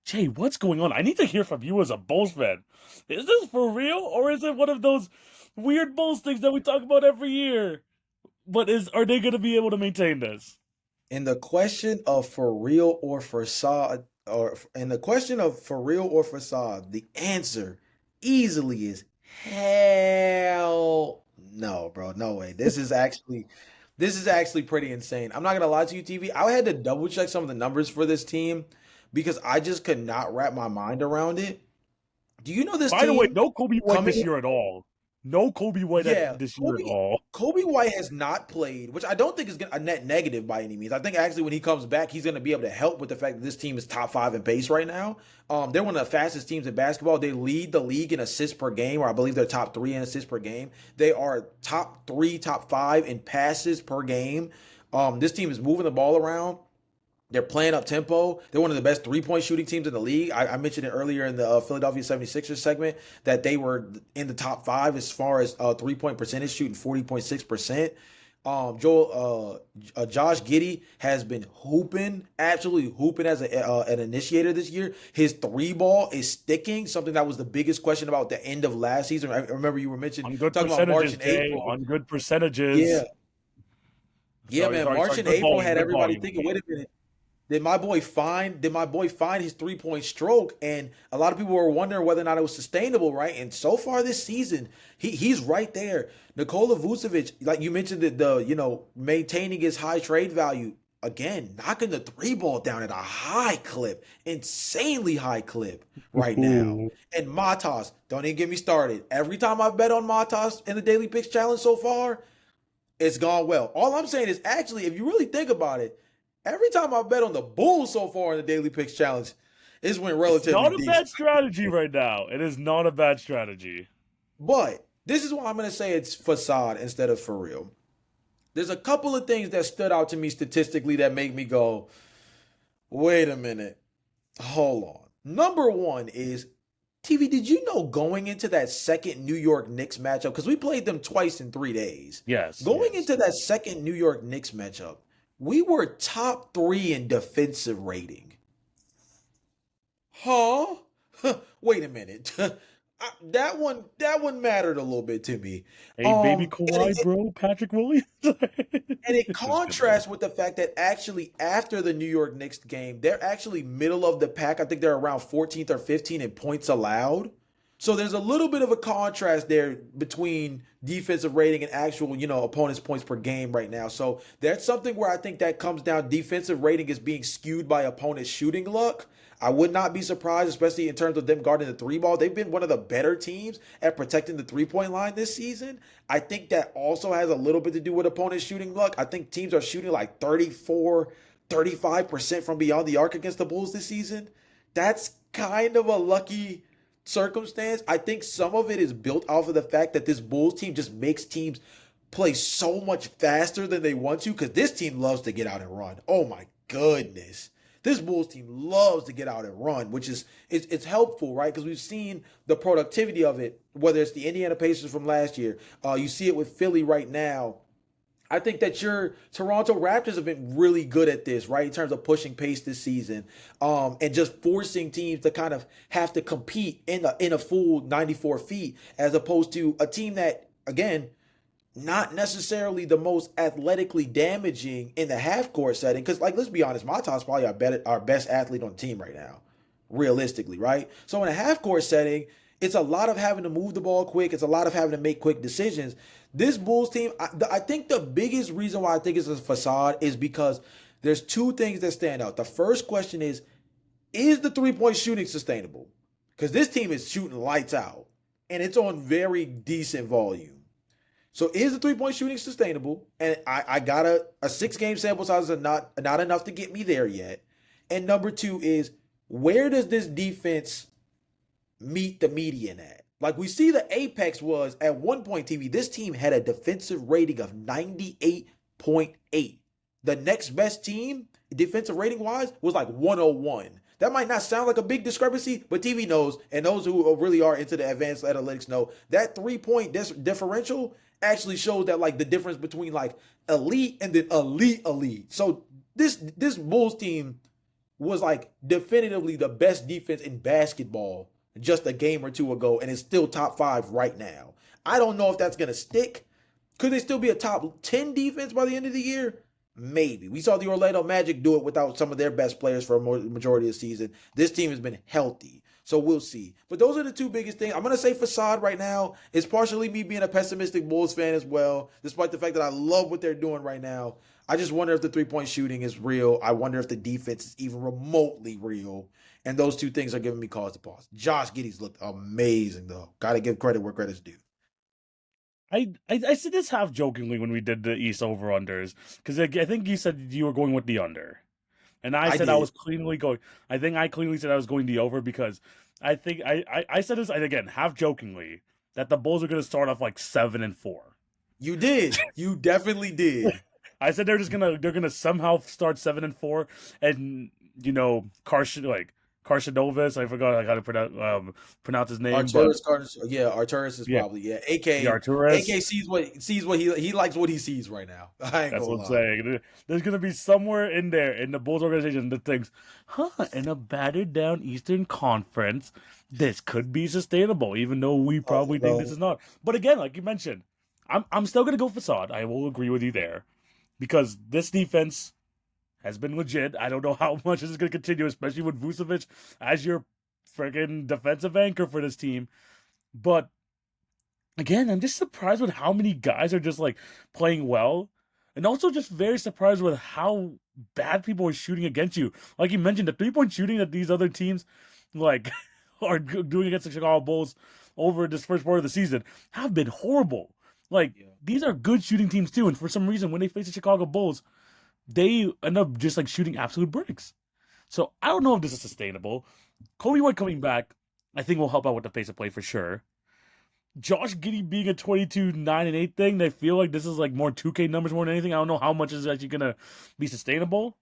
Jay, what's going on? I need to hear from you as a Bulls fan. Is this for real, or is it one of those weird Bulls things that we talk about every year? But are they going to be able to maintain this? In the question of for real or facade, or in the question of for real or facade, the answer easily is hell no, bro. No way. This is actually pretty insane. I'm not gonna lie to you, TV. I had to double check some of the numbers for this team because I just could not wrap my mind around it. Do you know this By the way, team no Kobe White coming this in? year at all. No Kobe White Yeah, this year at Kobe all. Kobe White has not played, which I don't think is a net negative by any means. I think actually when he comes back, he's going to be able to help with the fact that this team is top five in pace right now. They're one of the fastest teams in basketball. They lead the league in assists per game, or I believe they're top three in assists per game. They are top three, top five in passes per game. This team is moving the ball around. They're playing up tempo. They're one of the best three-point shooting teams in the league. I mentioned it earlier in the Philadelphia 76ers segment that they were in the top five as far as three-point percentage, shooting 40.6%. Josh Giddey has been hooping, absolutely hooping as an initiator this year. His three ball is sticking, something that was the biggest question about the end of last season. I remember you were mentioning On good talking about March percentages, and Jay. April. On good Yeah, percentages. yeah, Sorry, man. sorry, March sorry. and Good April volume. had Good everybody volume. thinking, wait a minute. Did my boy find his 3-point stroke? And a lot of people were wondering whether or not it was sustainable, right? And so far this season, he's right there. Nikola Vucevic, like you mentioned, the maintaining his high trade value again, knocking the three ball down at a high clip, insanely high clip right now. Ooh. And Matas, don't even get me started. Every time I've bet on Matas in the Daily Picks Challenge so far, it's gone well. All I'm saying is actually, if you really think about it, every time I bet on the Bulls so far in the Daily Picks Challenge, it's went It's relatively not a decent. bad strategy right now. It is not a bad strategy. But this is why I'm going to say it's facade instead of for real. There's a couple of things that stood out to me statistically that make me go, wait a minute, hold on. Number one is TV, did you know going into that second New York Knicks matchup, because we played them twice in 3 days, Yes, going yes. into that second New York Knicks matchup, we were top three in defensive rating. Huh? Wait a minute. That one mattered a little bit to me. Hey, baby And Kawhi, bro. Patrick Williams. it Just kidding, bro. contrasts with the fact that actually after the New York Knicks game, they're actually middle of the pack. I think they're around 14th or 15th in points allowed. So there's a little bit of a contrast there between defensive rating and actual, opponents' points per game right now. So that's something where I think that comes down. Defensive rating is being skewed by opponents' shooting luck. I would not be surprised, especially in terms of them guarding the three ball. They've been one of the better teams at protecting the 3-point line this season. I think that also has a little bit to do with opponents' shooting luck. I think teams are shooting like 34, 35% from beyond the arc against the Bulls this season. That's kind of a lucky circumstance. I think some of it is built off of the fact that this Bulls team just makes teams play so much faster than they want to because this team loves to get out and run. Oh my goodness. This Bulls team loves to get out and run, which is it's helpful, right? Because we've seen the productivity of it, whether it's the Indiana Pacers from last year, you see it with Philly right now. I think that your Toronto Raptors have been really good at this, right? In terms of pushing pace this season, and just forcing teams to kind of have to compete in a full 94 feet, as opposed to a team that, again, not necessarily the most athletically damaging in the half court setting. Because, like, let's be honest, Mata's probably our best athlete on the team right now, realistically, right? So in a half court setting, it's a lot of having to move the ball quick. It's a lot of having to make quick decisions. This Bulls team, I think the biggest reason why I think it's a facade is because there's two things that stand out. The first question is the 3-point shooting sustainable? Because this team is shooting lights out, and it's on very decent volume. So is the 3-point shooting sustainable? And I got a 6 game sample size is not enough to get me there yet. And number two is, where does this defense meet the median at? Like, we see the apex was at one point, TV, this team had a defensive rating of 98.8. The next best team, defensive rating wise, was like 101. That might not sound like a big discrepancy, but TV knows, and those who really are into the advanced analytics know that 3-point differential actually shows that, like, the difference between like elite and then elite. So this Bulls team was like definitively the best defense in basketball just a game or two ago, and it's still top 5 right now. I don't know if that's gonna stick. Could they still be a top 10 defense by the end of the year? Maybe. We saw the Orlando Magic do it without some of their best players for a majority of the season. This team has been healthy, so we'll see. But those are the two biggest things. I'm going to say Facade right now. It's partially me being a pessimistic Bulls fan as well, despite the fact that I love what they're doing right now. I just wonder if the 3-point shooting is real. I wonder if the defense is even remotely real. And those two things are giving me cause to pause. Josh Giddey's looked amazing, though. Got to give credit where credit's due. I said this half jokingly when we did the East over unders, because I think you said you were going with the under, and I said I was cleanly going. I think I cleanly said I was going the over because I think I said this again half jokingly that the Bulls are going to start off like 7-4. You did. You definitely did. I said they're gonna somehow start 7-4, and Karshinovis, I forgot how to pronounce his name. Arturas is probably AK. Arturas. AK sees what he likes what he sees right now. That's what I'm saying. There's gonna be somewhere in there in the Bulls organization that thinks, in a battered down Eastern Conference, this could be sustainable, even though we probably think this is not. But again, like you mentioned, I'm still gonna go Facade. I will agree with you there, because this defense has been legit. I don't know how much this is going to continue, especially with Vucevic as your freaking defensive anchor for this team. But again, I'm just surprised with how many guys are just like playing well, and also just very surprised with how bad people are shooting against you. Like you mentioned, the 3-point shooting that these other teams like are doing against the Chicago Bulls over this first part of the season have been horrible. Like, these are good shooting teams too, and for some reason, when they face the Chicago Bulls, they end up just like shooting absolute bricks. So I don't know if this is sustainable. Kobe White coming back, I think will help out with the pace of play for sure. Josh Giddey being a 22, 9, and 8 thing, they feel like this is like more 2K numbers more than anything. I don't know how much is actually gonna be sustainable.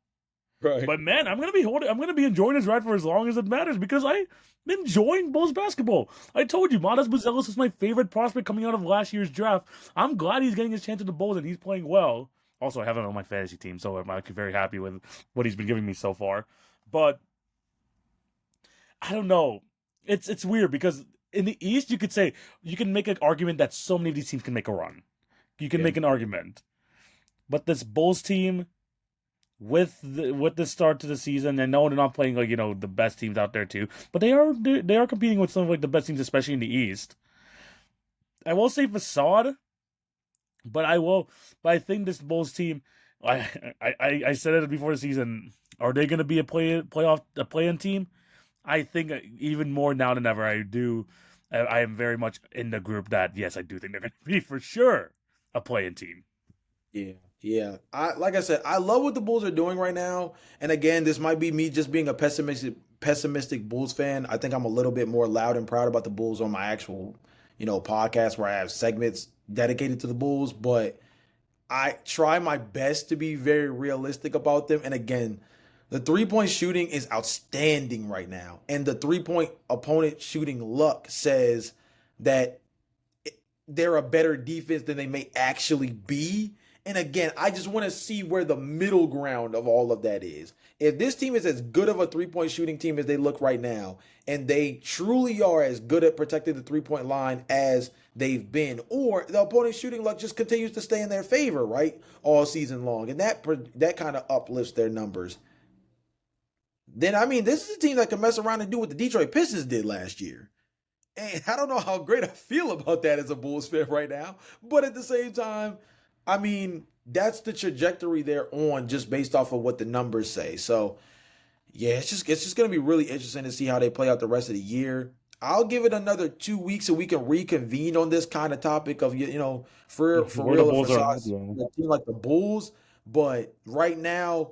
Right. But man, I'm gonna be enjoying this ride for as long as it matters, because I'm enjoying Bulls basketball. I told you, Matas Buzelis is my favorite prospect coming out of last year's draft. I'm glad he's getting his chance at the Bulls and he's playing well. Also, I have him on my fantasy team, so I'm actually very happy with what he's been giving me so far. But I don't know. It's weird because in the East, you can make an argument that so many of these teams can make a run. You can make an argument, but this Bulls team, with the start to the season, and no, they're not playing like the best teams out there too, but they are competing with some of like the best teams, especially in the East. I will say Facade. But I think this Bulls team, I said it before the season. Are they going to be a play-in team? I think even more now than ever. I am very much in the group that yes, I do think they're going to be for sure a play-in team. Yeah. Like I said, I love what the Bulls are doing right now. And again, this might be me just being a pessimistic Bulls fan. I think I'm a little bit more loud and proud about the Bulls on my actual podcast where I have segments dedicated to the Bulls, but I try my best to be very realistic about them. And again, the 3-point shooting is outstanding right now. And the 3-point opponent shooting luck says that they're a better defense than they may actually be. And again, I just want to see where the middle ground of all of that is. If this team is as good of a 3-point shooting team as they look right now, and they truly are as good at protecting the 3-point line as they've been, or the opponent's shooting luck just continues to stay in their favor, right, all season long, and that kind of uplifts their numbers, then, I mean, this is a team that can mess around and do what the Detroit Pistons did last year. And I don't know how great I feel about that as a Bulls fan right now, but at the same time, I mean, that's the trajectory they're on just based off of what the numbers say. So, yeah, it's just going to be really interesting to see how they play out the rest of the year. I'll give it another 2 weeks so we can reconvene on this kind of topic of for Where the real or Bulls are at, facades, yeah. a team like the Bulls. But right now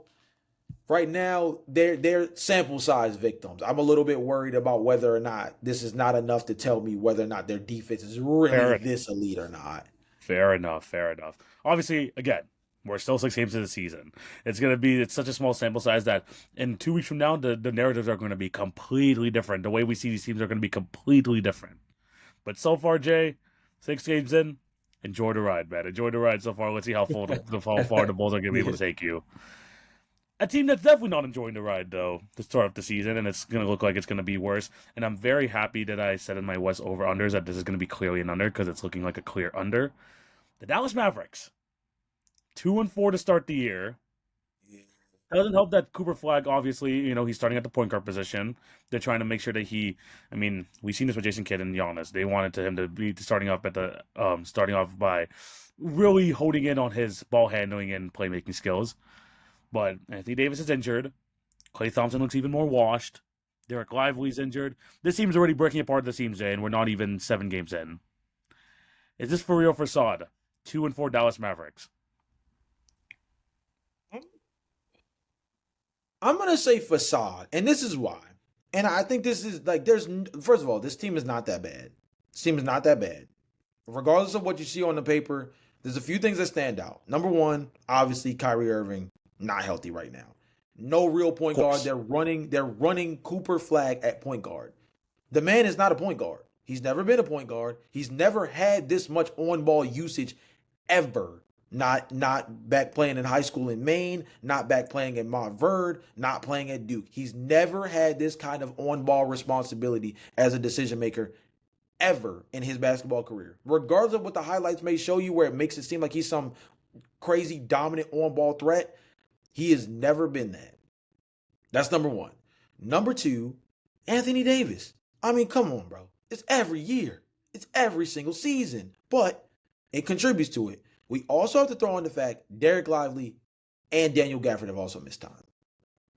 they're sample size victims. I'm a little bit worried about whether or not this is not enough to tell me whether or not their defense is really Fair this elite or not. Fair enough. Fair enough. Obviously, again, we're still 6 games into the season. It's such a small sample size that in 2 weeks from now, the narratives are going to be completely different. The way we see these teams are going to be completely different. But so far, Jay, 6 games in, enjoy the ride, man. Enjoy the ride so far. Let's see how far the Bulls are going to be able Yeah. to take you. A team that's definitely not enjoying the ride, though, to start off the season, and it's going to look like it's going to be worse. And I'm very happy that I said in my West over-unders that this is going to be clearly an under because it's looking like a clear under. The Dallas Mavericks, 2-4 to start the year. Doesn't help that Cooper Flag, obviously, he's starting at the point guard position. They're trying to make sure that we've seen this with Jason Kidd and Giannis. They wanted him to be starting off by really holding in on his ball handling and playmaking skills. But Anthony Davis is injured. Klay Thompson looks even more washed. Derek Lively's injured. This team's already breaking apart the seams, Jay, and we're not even 7 games in. Is this for real facade? 2-4 Dallas Mavericks. I'm gonna say facade, and this is why. And I think this is like there's first of all, this team is not that bad. This team is not that bad. Regardless of what you see on the paper, there's a few things that stand out. Number one, obviously Kyrie Irving not healthy right now. No real point Of guard. course. They're running Cooper Flag at point guard. The man is not a point guard. He's never been a point guard. He's never had this much on-ball usage ever. Not back playing in high school in Maine, not back playing in Montverde, not playing at Duke. He's never had this kind of on-ball responsibility as a decision maker ever in his basketball career. Regardless of what the highlights may show you, where it makes it seem like he's some crazy dominant on-ball threat, he has never been that. That's number one. Number two, Anthony Davis. I mean, come on, bro. It's every year. It's every single season. But it contributes to it. We also have to throw in the fact Derek Lively and Daniel Gafford have also missed time.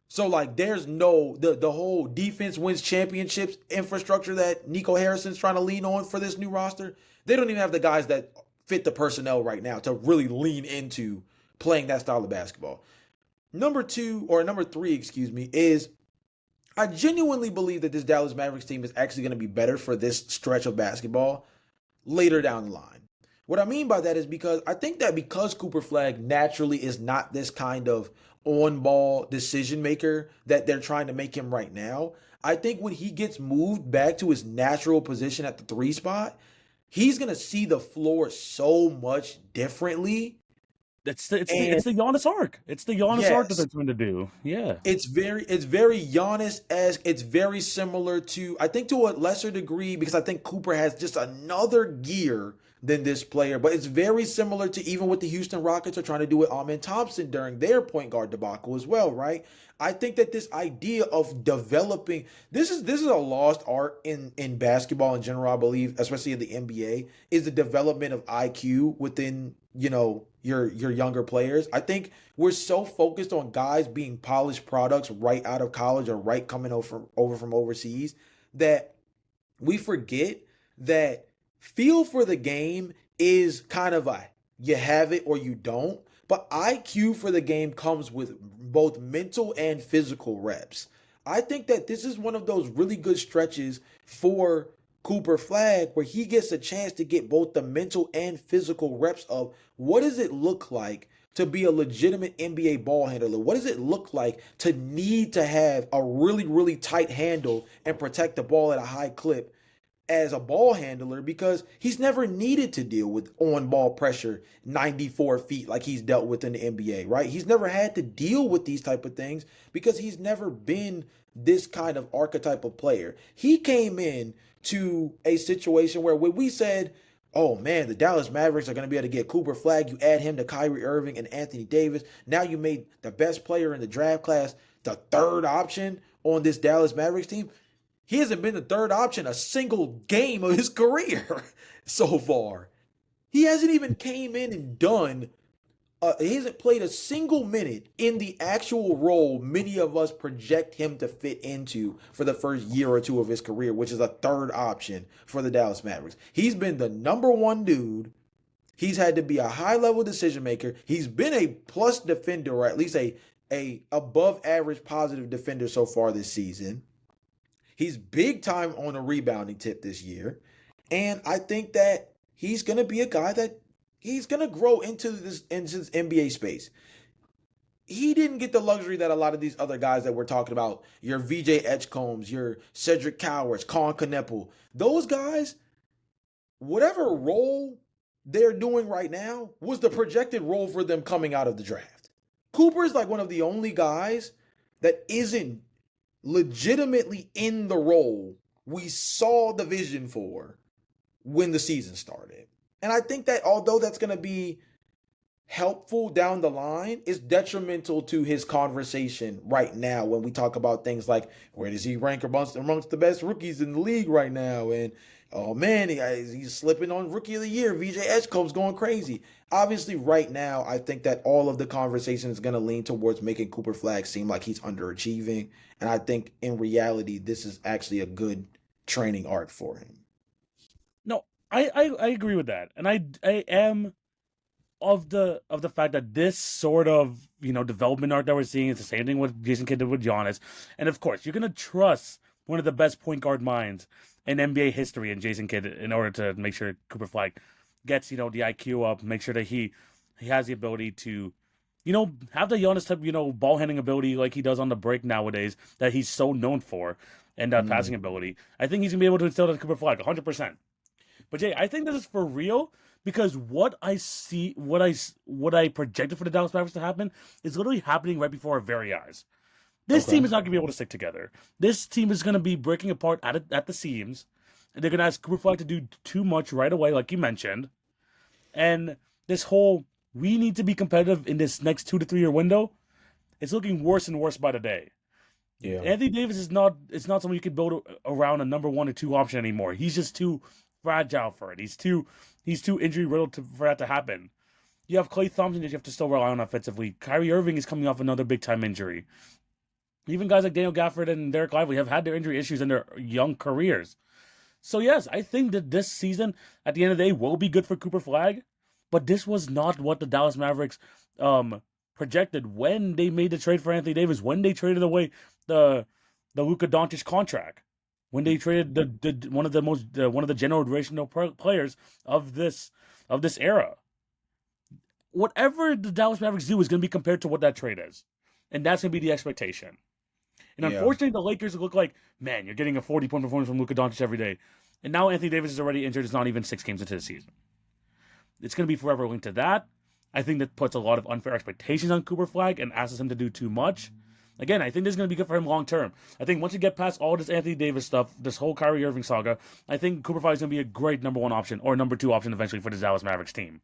So, like, there's no the whole defense wins championships infrastructure that Nico Harrison's trying to lean on for this new roster. They don't even have the guys that fit the personnel right now to really lean into playing that style of basketball. Number three, excuse me, is I genuinely believe that this Dallas Mavericks team is actually going to be better for this stretch of basketball later down the line. What I mean by that is because I think that because Cooper Flag naturally is not this kind of on-ball decision maker that they're trying to make him right now, I think when he gets moved back to his natural position at the 3 spot, he's going to see the floor so much differently. It's the Giannis arc. It's the Giannis arc that Yes, they're trying to do. Yeah. it's very Giannis-esque. It's very similar to, I think, to a lesser degree, because I think Cooper has just another gear than this player, but it's very similar to even what the Houston Rockets are trying to do with Amen Thompson during their point guard debacle as well, right? I think that this idea of developing this is a lost art in basketball in general, I believe, especially in the NBA, is the development of IQ within, your younger players. I think we're so focused on guys being polished products right out of college or right coming over from overseas that we forget that feel for the game is kind of a you have it or you don't. But IQ for the game comes with both mental and physical reps. I think that this is one of those really good stretches for Cooper Flag where he gets a chance to get both the mental and physical reps of what does it look like to be a legitimate NBA ball handler? What does it look like to need to have a really, really tight handle and protect the ball at a high clip as a ball handler, because he's never needed to deal with on-ball pressure 94 feet like he's dealt with in the NBA, right? He's never had to deal with these type of things because he's never been this kind of archetype of player. He came in to a situation where when we said, oh man, the Dallas Mavericks are going to be able to get Cooper Flag, you add him to Kyrie Irving and Anthony Davis. Now you made the best player in the draft class the third option on this Dallas Mavericks team. He hasn't been the third option a single game of his career so far. He hasn't even came in and done he hasn't played a single minute in the actual role many of us project him to fit into for the first year or two of his career, which is a third option for the Dallas Mavericks. He's been the number one dude. He's had to be a high level decision maker. He's been a plus defender, or at least a above average positive defender so far this season. He's big time on a rebounding tip this year. And I think that he's going to be a guy that he's going to grow into this NBA space. He didn't get the luxury that a lot of these other guys that we're talking about, your VJ Edgecombs, your Cedric Cowards, Colin Kneppel, those guys, whatever role they're doing right now was the projected role for them coming out of the draft. Cooper is like one of the only guys that isn't legitimately in the role we saw the vision for when the season started. And I think that although that's going to be helpful down the line, it's detrimental to his conversation right now when we talk about things like where does he rank amongst the best rookies in the league right now, and oh man, he's slipping on rookie of the year. VJ Edgecomb's going crazy. Obviously, right now, I think that all of the conversation is going to lean towards making Cooper Flagg seem like he's underachieving. And I think in reality, this is actually a good training arc for him. No, I agree with that. And I am of the fact that this sort of, development arc that we're seeing is the same thing with Jason Kidd did with Giannis. And of course, you're going to trust one of the best point guard minds in NBA history in Jason Kidd in order to make sure Cooper Flagg gets, the IQ up, make sure that he has the ability to, have the Giannis type, ball handling ability like he does on the break nowadays that he's so known for, and passing ability. I think he's going to be able to instill that Cooper Flagg 100%. But Jay, I think this is for real because what I see, what I projected for the Dallas Mavericks to happen is literally happening right before our very eyes. This team is not going to be able to stick together. This team is going to be breaking apart at the seams. And they're going to ask Cooper Flagg to do too much right away, like you mentioned. And this whole, we need to be competitive in this next 2 to 3 year window, it's looking worse and worse by the day. Yeah. Anthony Davis is not someone you can build around a number 1 or 2 option anymore. He's just too fragile for it. He's too injury riddled for that to happen. You have Klay Thompson that you have to still rely on offensively. Kyrie Irving is coming off another big time injury. Even guys like Daniel Gafford and Derek Lively have had their injury issues in their young careers. So yes, I think that this season, at the end of the day, will be good for Cooper Flagg. But this was not what the Dallas Mavericks projected when they made the trade for Anthony Davis, when they traded away the Luka Doncic contract, when they traded one of the generational players of this era. Whatever the Dallas Mavericks do is going to be compared to what that trade is, and that's going to be the expectation. And unfortunately, the Lakers look like, man, you're getting a 40-point performance from Luka Doncic every day. And now Anthony Davis is already injured. It's not even 6 games into the season. It's going to be forever linked to that. I think that puts a lot of unfair expectations on Cooper Flagg and asks him to do too much. Again, I think this is going to be good for him long term. I think once you get past all this Anthony Davis stuff, this whole Kyrie Irving saga, I think Cooper Flagg is going to be a great number 1 option or number 2 option eventually for the Dallas Mavericks team.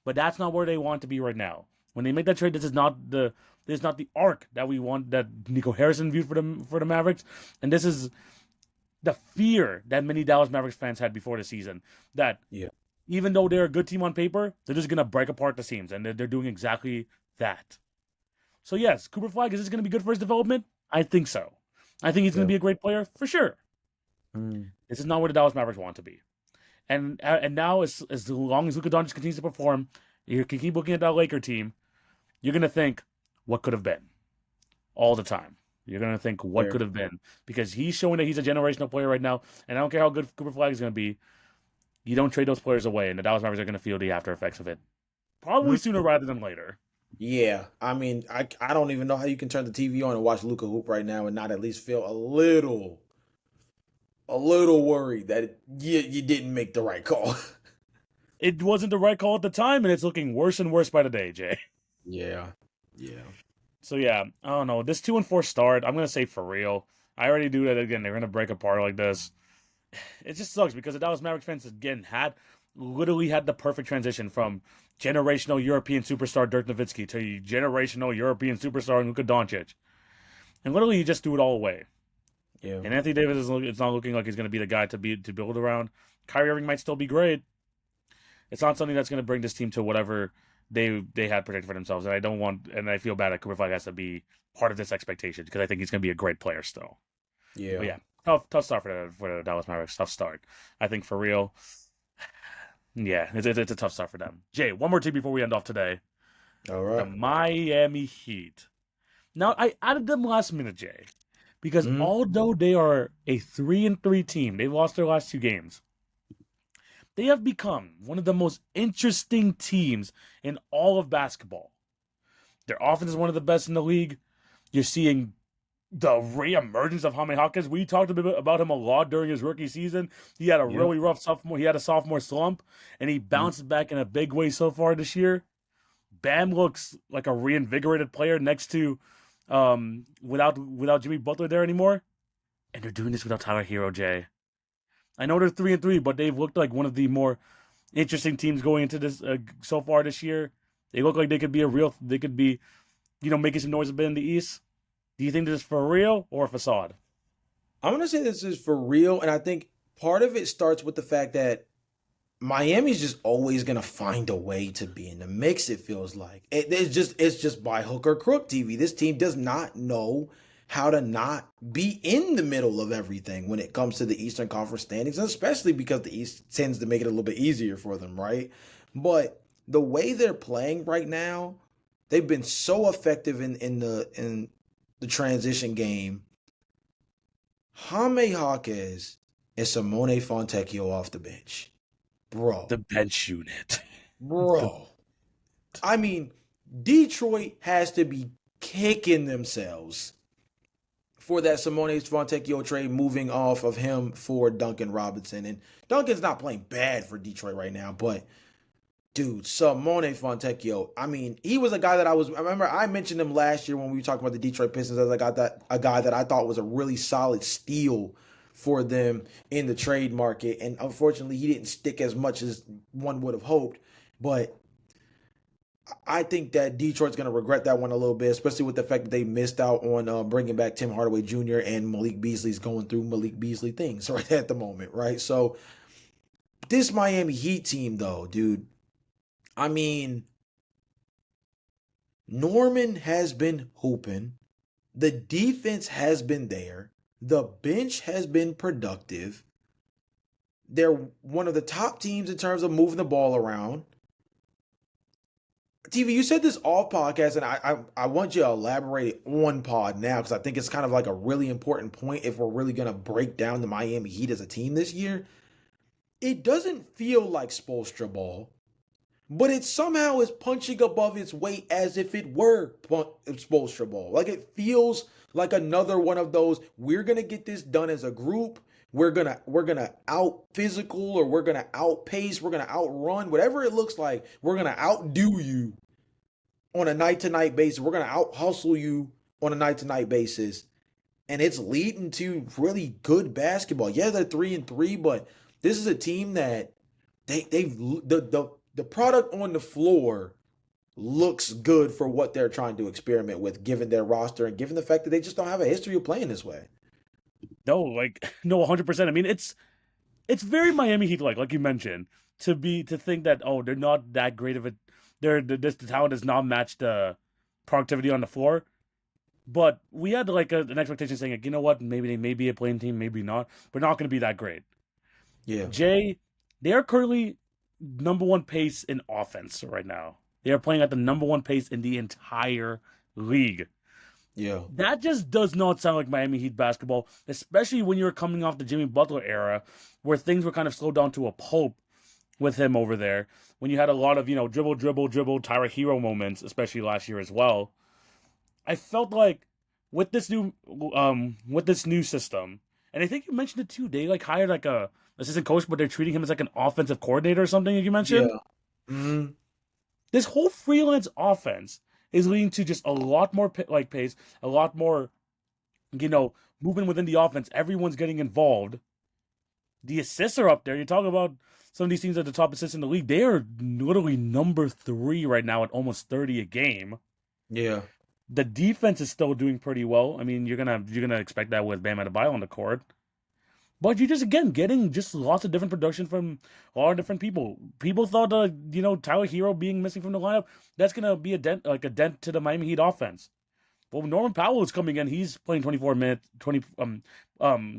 But that's not where they want to be right now. When they make that trade, this is not the arc that we want, that Nico Harrison viewed for the Mavericks, and this is the fear that many Dallas Mavericks fans had before the season. That even though they're a good team on paper, they're just gonna break apart the seams, and they're doing exactly that. So yes, Cooper Flagg, is this gonna be good for his development? I think so. I think he's gonna be a great player for sure. This is not where the Dallas Mavericks want to be. And now, as long as Luka Doncic continues to perform, you can keep looking at that Laker team. You're going to think, what could have been? All the time. You're going to think, what could have been? Because he's showing that he's a generational player right now, and I don't care how good Cooper Flagg is going to be, you don't trade those players away, and the Dallas Mavericks are going to feel the after effects of it. Probably sooner rather than later. Yeah, I mean, I don't even know how you can turn the TV on and watch Luka hoop right now and not at least feel a little worried that you didn't make the right call. It wasn't the right call at the time, and it's looking worse and worse by the day, Jay. Yeah. So yeah, I don't know. This 2-4 start, I'm gonna say for real. I already do that again. They're gonna break apart like this. It just sucks because the Dallas Mavericks fans again literally had the perfect transition from generational European superstar Dirk Nowitzki to generational European superstar Luka Doncic, and literally you just threw it all away. Yeah. And Anthony Davis it's not looking like he's gonna be the guy to build around. Kyrie Irving might still be great. It's not something that's gonna bring this team to whatever they had predicted for themselves, and I feel bad that Cooper Flag has to be part of this expectation because I think he's going to be a great player still. But Yeah. yeah, tough start for the Dallas Mavericks. Tough start. I think for real. Yeah, it's a tough start for them. Jay, one more team before we end off today. All The right. Miami Heat. Now I added them last minute, Jay, because Mm-hmm. although they are a 3-3 team, they've lost their last 2 games. They have become one of the most interesting teams in all of basketball. Their offense is one of the best in the league. You're seeing the reemergence of Jaime Hawkins. We talked a bit about him a lot during his rookie season. He had a Yep. really rough sophomore. He had a sophomore slump, and he bounced back in a big way so far this year. Bam looks like a reinvigorated player next to without Jimmy Butler there anymore. And they're doing this without Tyler Hero, Jay. I know they're 3-3, but they've looked like one of the more interesting teams going into this so far this year. They look like they could be making some noise a bit in the East. Do you think this is for real or a facade? I'm gonna say this is for real, and I think part of it starts with the fact that Miami's just always gonna find a way to be in the mix. It feels like it's just by hook or crook. TV. This team does not know how to not be in the middle of everything when it comes to the Eastern Conference standings, especially because the East tends to make it a little bit easier for them, right? But the way they're playing right now, they've been so effective in the transition game. Jaime Jaquez and Simone Fontecchio off the bench. Bro. The bench unit. the, Bro. I mean, Detroit has to be kicking themselves for that Simone Fontecchio trade moving off of him for Duncan Robinson. And Duncan's not playing bad for Detroit right now, but dude, Simone Fontecchio. I mean, he was a guy that I remember I mentioned him last year when we talked about the Detroit Pistons as a guy that I thought was a really solid steal for them in the trade market. And unfortunately, he didn't stick as much as one would have hoped. But I think that Detroit's going to regret that one a little bit, especially with the fact that they missed out on bringing back Tim Hardaway Jr. and Malik Beasley's going through Malik Beasley things right at the moment, right? So this Miami Heat team, though, dude, I mean, Norman has been hooping. The defense has been there. The bench has been productive. They're one of the top teams in terms of moving the ball around. TV, you said this off podcast, and I want you to elaborate on pod now because I think it's kind of like a really important point if we're really going to break down the Miami Heat as a team this year. It doesn't feel like Spoelstra ball, but it somehow is punching above its weight as if it were Spoelstra ball. Like it feels like another one of those, we're going to get this done as a group. We're gonna out physical, or we're gonna outpace, we're gonna outrun, whatever it looks like, we're gonna outdo you on a night to night basis. We're gonna out hustle you on a night to night basis. And it's leading to really good basketball. Yeah, they're 3-3, but this is a team that the product on the floor looks good for what they're trying to experiment with, given their roster and given the fact that they just don't have a history of playing this way. No, no, 100%. I mean, it's very Miami Heat like you mentioned, to think that they're not that great of a the talent does not match the productivity on the floor. But we had an expectation saying you know what, maybe they may be a playing team, maybe not. But not going to be that great. Yeah. Jay, they are currently number one pace in offense right now. They are playing at the number one pace in the entire league. Yeah. That just does not sound like Miami Heat basketball, especially when you're coming off the Jimmy Butler era, where things were kind of slowed down to a pulp with him over there. When you had a lot of dribble, dribble, dribble, Tyra Hero moments, especially last year as well. I felt like with this new system, and I think you mentioned it too. They hired a assistant coach, but they're treating him as like an offensive coordinator or something. Like you mentioned, Yeah. Mm-hmm. this whole freelance offense is leading to just a lot more pace, a lot more movement within the offense. Everyone's getting involved. The assists are up there. You talk about some of these teams at the top assists in the league. They are literally number 3 right now at almost 30 a game. Yeah. The defense is still doing pretty well. I mean, you're gonna expect that with Bam Adebayo on the court. But you're just again getting just lots of different production from a lot of different people. People thought Tyler Hero being missing from the lineup, that's gonna be a dent to the Miami Heat offense. Well, Norman Powell is coming in. He's playing 24 minutes,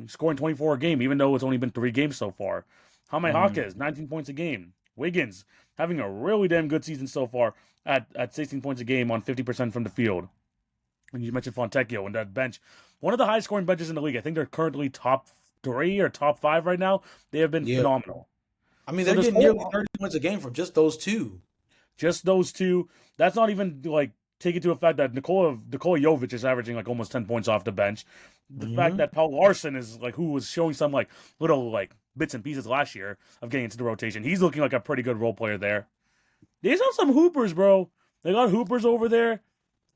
scoring 24 a game, even though it's only been 3 games so far. Jaime Mhm. Jaquez, 19 points a game. Wiggins having a really damn good season so far at 16 points a game on 50% from the field. And you mentioned Fontecchio and that bench, one of the highest scoring benches in the league. I think they're currently top 3 or top 5 right now. They have been Yeah. phenomenal. I mean, So they're this getting nearly whole 30 points a game from just those two. just those two. That's not even like take into effect that Nikola Jovic is averaging like almost 10 points off the bench. The fact Hmm. that Paul Larson is like who was showing some like little like bits and pieces last year of getting into the rotation. He's looking like a pretty good role player there. These are some hoopers, bro. They got hoopers over there,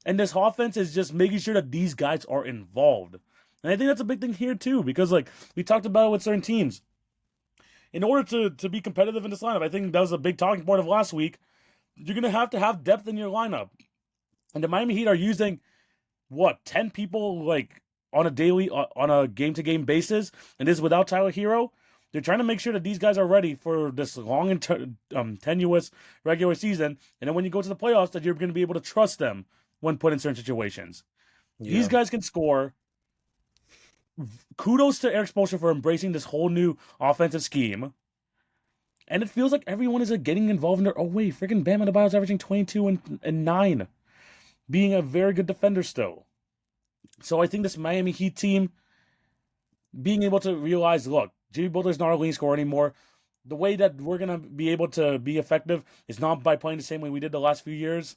and this offense is just making sure that these guys are involved. And I think that's a big thing here too, because like we talked about it with certain teams. In order to be competitive in this lineup, I think that was a big talking point of last week. You're gonna have to have depth in your lineup. And the Miami Heat are using what 10 people like on a game to game basis, and this is without Tyler Hero. They're trying to make sure that these guys are ready for this long and tenuous regular season, and then when you go to the playoffs, that you're going to be able to trust them when put in certain situations. These Yeah. guys can score. Kudos to Eric Spoelstra for embracing this whole new offensive scheme. And it feels like everyone is getting involved in their. Oh wait, freaking Bam Adebayo's averaging 22 and 9, being a very good defender still. So I think this Miami Heat team being able to realize, look, Jimmy Butler's not a leading scorer anymore. The way that we're gonna be able to be effective is not by playing the same way we did the last few years.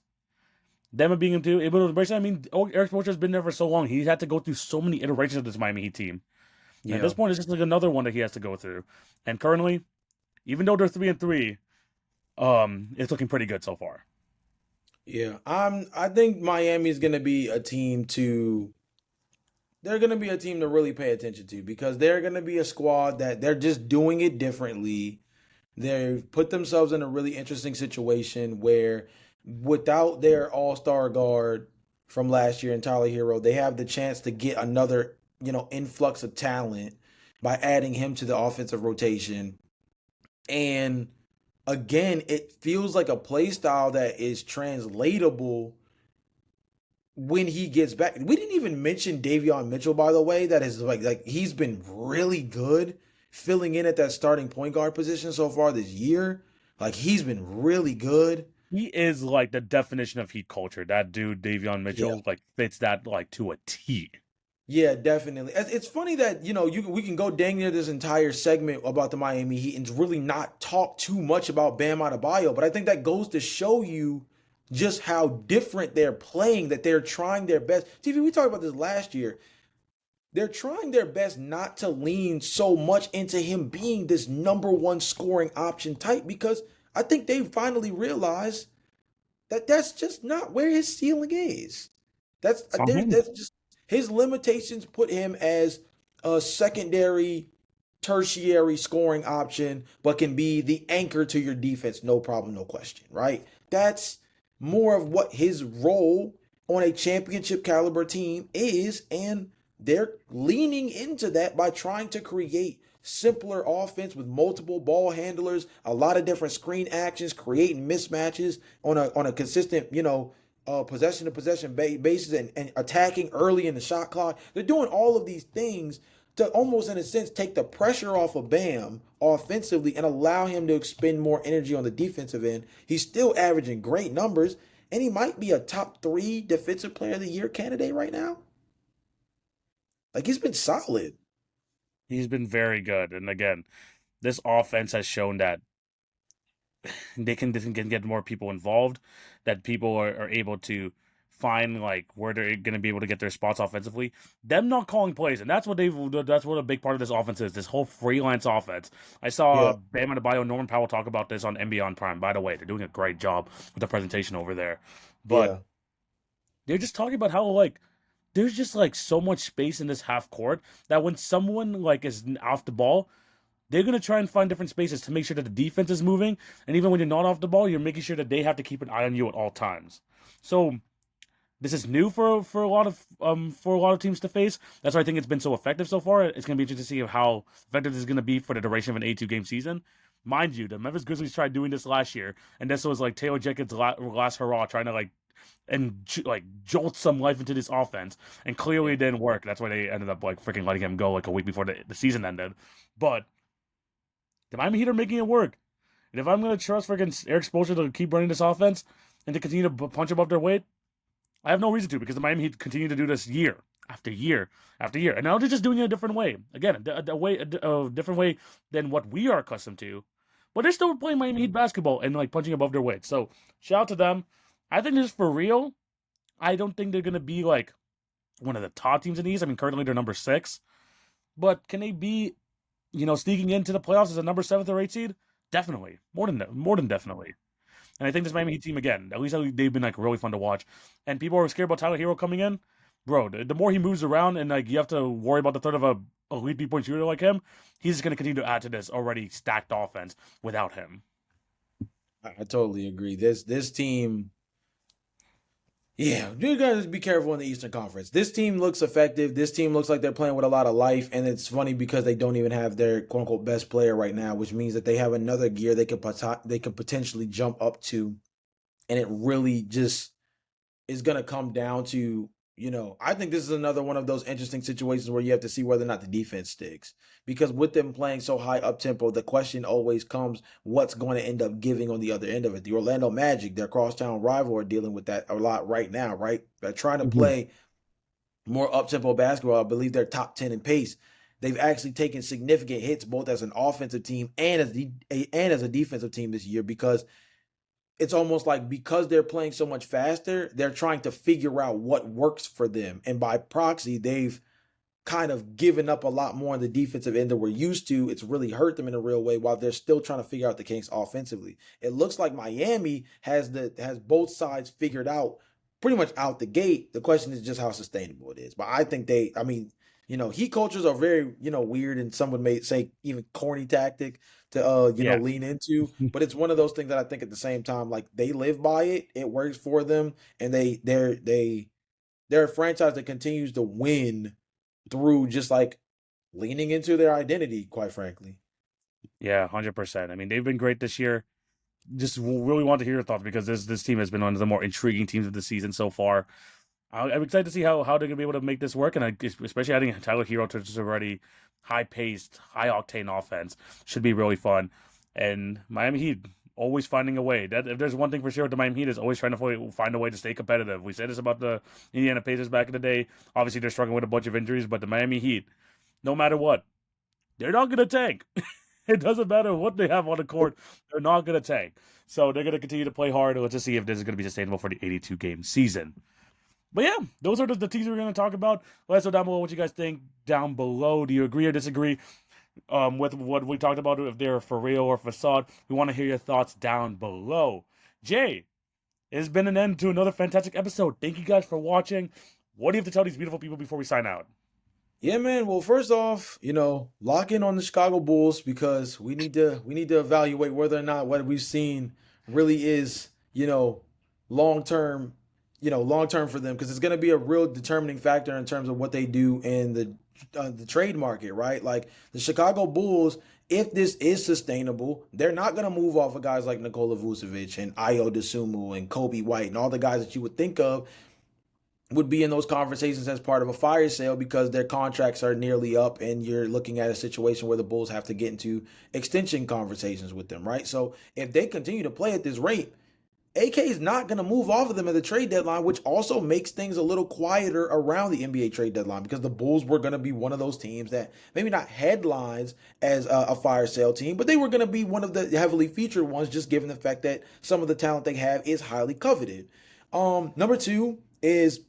Them being able to embrace it. I mean, Eric Spoelstra's been there for so long. He's had to go through so many iterations of this Miami Heat team. And at Yeah. this point, it's just like another one that he has to go through. And currently, even though they're 3-3, it's looking pretty good so far. Yeah. I think Miami is going to be a team to they're going to be a team to really pay attention to because they're going to be a squad that they're just doing it differently. They've put themselves in a really interesting situation where without their all-star guard from last year in Tyler Hero, they have the chance to get another, influx of talent by adding him to the offensive rotation. And again, it feels like a play style that is translatable when he gets back. We didn't even mention Davion Mitchell, by the way. That is like he's been really good filling in at that starting point guard position so far this year. Like he's been really good. He is like the definition of Heat culture. That dude, Davion Yeah. Mitchell, like fits that like to a T. Yeah, definitely. It's funny that we can go dang near this entire segment about the Miami Heat and really not talk too much about Bam Adebayo, but I think that goes to show you just how different they're playing. That they're trying their best. TV, we talked about this last year. They're trying their best not to lean so much into him being this number one scoring option type because I think they finally realized that that's just not where his ceiling is. It's on him. That's just his limitations put him as a secondary, tertiary scoring option, but can be the anchor to your defense, no problem, no question, right? That's more of what his role on a championship caliber team is, and they're leaning into that by trying to create simpler offense with multiple ball handlers, a lot of different screen actions, creating mismatches on a consistent, possession to possession basis and attacking early in the shot clock. They're doing all of these things to almost, in a sense, take the pressure off of Bam offensively and allow him to expend more energy on the defensive end. He's still averaging great numbers, and he might be a top 3 defensive player of the year candidate right now. Like he's been solid. He's been very good. And again, this offense has shown that they can get more people involved, that people are able to find like where they're going to be able to get their spots offensively. Them not calling plays, and that's what a big part of this offense is. This whole freelance offense. I saw Yeah, Bam Adebayo and Norman Powell talk about this on NBA on Prime. By the way, they're doing a great job with the presentation over there. But yeah, they're just talking about how like there's just like so much space in this half court that when someone like is off the ball, they're going to try and find different spaces to make sure that the defense is moving. And even when you're not off the ball, you're making sure that they have to keep an eye on you at all times. So this is new for a lot of teams to face. That's why I think it's been so effective so far. It's going to be interesting to see how effective this is going to be for the duration of an 82 game season. Mind you, the Memphis Grizzlies tried doing this last year, and this was like Taylor Jenkins' last hurrah, trying to like jolt some life into this offense, and clearly Yeah. it didn't work. That's why they ended up like freaking letting him go like a week before the season ended. But the Miami Heat are making it work. And if I'm going to trust freaking Eric Spoelstra to keep running this offense and to continue to punch above their weight, I have no reason to, because the Miami Heat continue to do this year after year after year. And now they're just doing it a different way. Again, a different way than what we are accustomed to. But they're still playing Miami Heat basketball and like punching above their weight. So shout out to them. I think this is for real. I don't think they're going to be like one of the top teams in the East. I mean, currently they're number 6. But can they be, sneaking into the playoffs as a number 7th or 8th seed? Definitely. More than definitely. And I think this Miami Heat team, again, at least they've been like really fun to watch. And people are scared about Tyler Hero coming in. Bro, the more he moves around and like you have to worry about the threat of a elite 3-point shooter like him, he's just going to continue to add to this already stacked offense without him. I totally agree. This team, yeah, you gotta be careful in the Eastern Conference. This team looks effective. This team looks like they're playing with a lot of life, and it's funny because they don't even have their quote unquote best player right now, which means that they have another gear they could potentially jump up to, and it really just is going to come down to, I think this is another one of those interesting situations where you have to see whether or not the defense sticks. Because with them playing so high up tempo, the question always comes, what's going to end up giving on the other end of it? The Orlando Magic, their crosstown rival, are dealing with that a lot right now, right? They're trying to Mhm. play more up tempo basketball. I believe they're top 10 in pace. They've actually taken significant hits both as an offensive team and as a defensive team this year, because it's almost like because they're playing so much faster, they're trying to figure out what works for them. And by proxy, they've kind of given up a lot more on the defensive end that we're used to. It's really hurt them in a real way while they're still trying to figure out the kinks offensively. It looks like Miami has both sides figured out pretty much out the gate. The question is just how sustainable it is. But I think Heat cultures are very, weird, and some would may say even corny tactic to Yeah. lean into. But it's one of those things that I think at the same time, like, they live by it. It works for them, and they're a franchise that continues to win through just like leaning into their identity, quite frankly. Yeah, 100%. I mean, they've been great this year. Just really want to hear your thoughts, because this team has been one of the more intriguing teams of the season so far. I'm excited to see how they're gonna be able to make this work, and especially adding Tyler Hero to just already high paced, high octane offense should be really fun. And Miami Heat always finding a way. That if there's one thing for sure with the Miami Heat, is always trying to find a way to stay competitive. We said this about the Indiana Pacers back in the day. Obviously, they're struggling with a bunch of injuries, but the Miami Heat, no matter what, they're not gonna tank. It doesn't matter what they have on the court, they're not gonna tank. So they're gonna continue to play hard. Let's just see if this is gonna be sustainable for the 82 game season. But yeah, those are the teams we're going to talk about. Let us know down below what you guys think down below. Do you agree or disagree with what we talked about, if they're for real or facade? We want to hear your thoughts down below. Jay, it has been an end to another fantastic episode. Thank you guys for watching. What do you have to tell these beautiful people before we sign out? Yeah, man. Well, first off, lock in on the Chicago Bulls, because we need to evaluate whether or not what we've seen really is, long term, long term for them, because it's going to be a real determining factor in terms of what they do in the trade market, right? Like the Chicago Bulls, if this is sustainable, they're not going to move off of guys like Nikola Vucevic and Io DeSumo and Kobe White and all the guys that you would think of would be in those conversations as part of a fire sale, because their contracts are nearly up and you're looking at a situation where the Bulls have to get into extension conversations with them, right? So if they continue to play at this rate, AK is not going to move off of them at the trade deadline, which also makes things a little quieter around the NBA trade deadline, because the Bulls were going to be one of those teams that maybe not headlines as a fire sale team, but they were going to be one of the heavily featured ones, just given the fact that some of the talent they have is highly coveted. Number two is,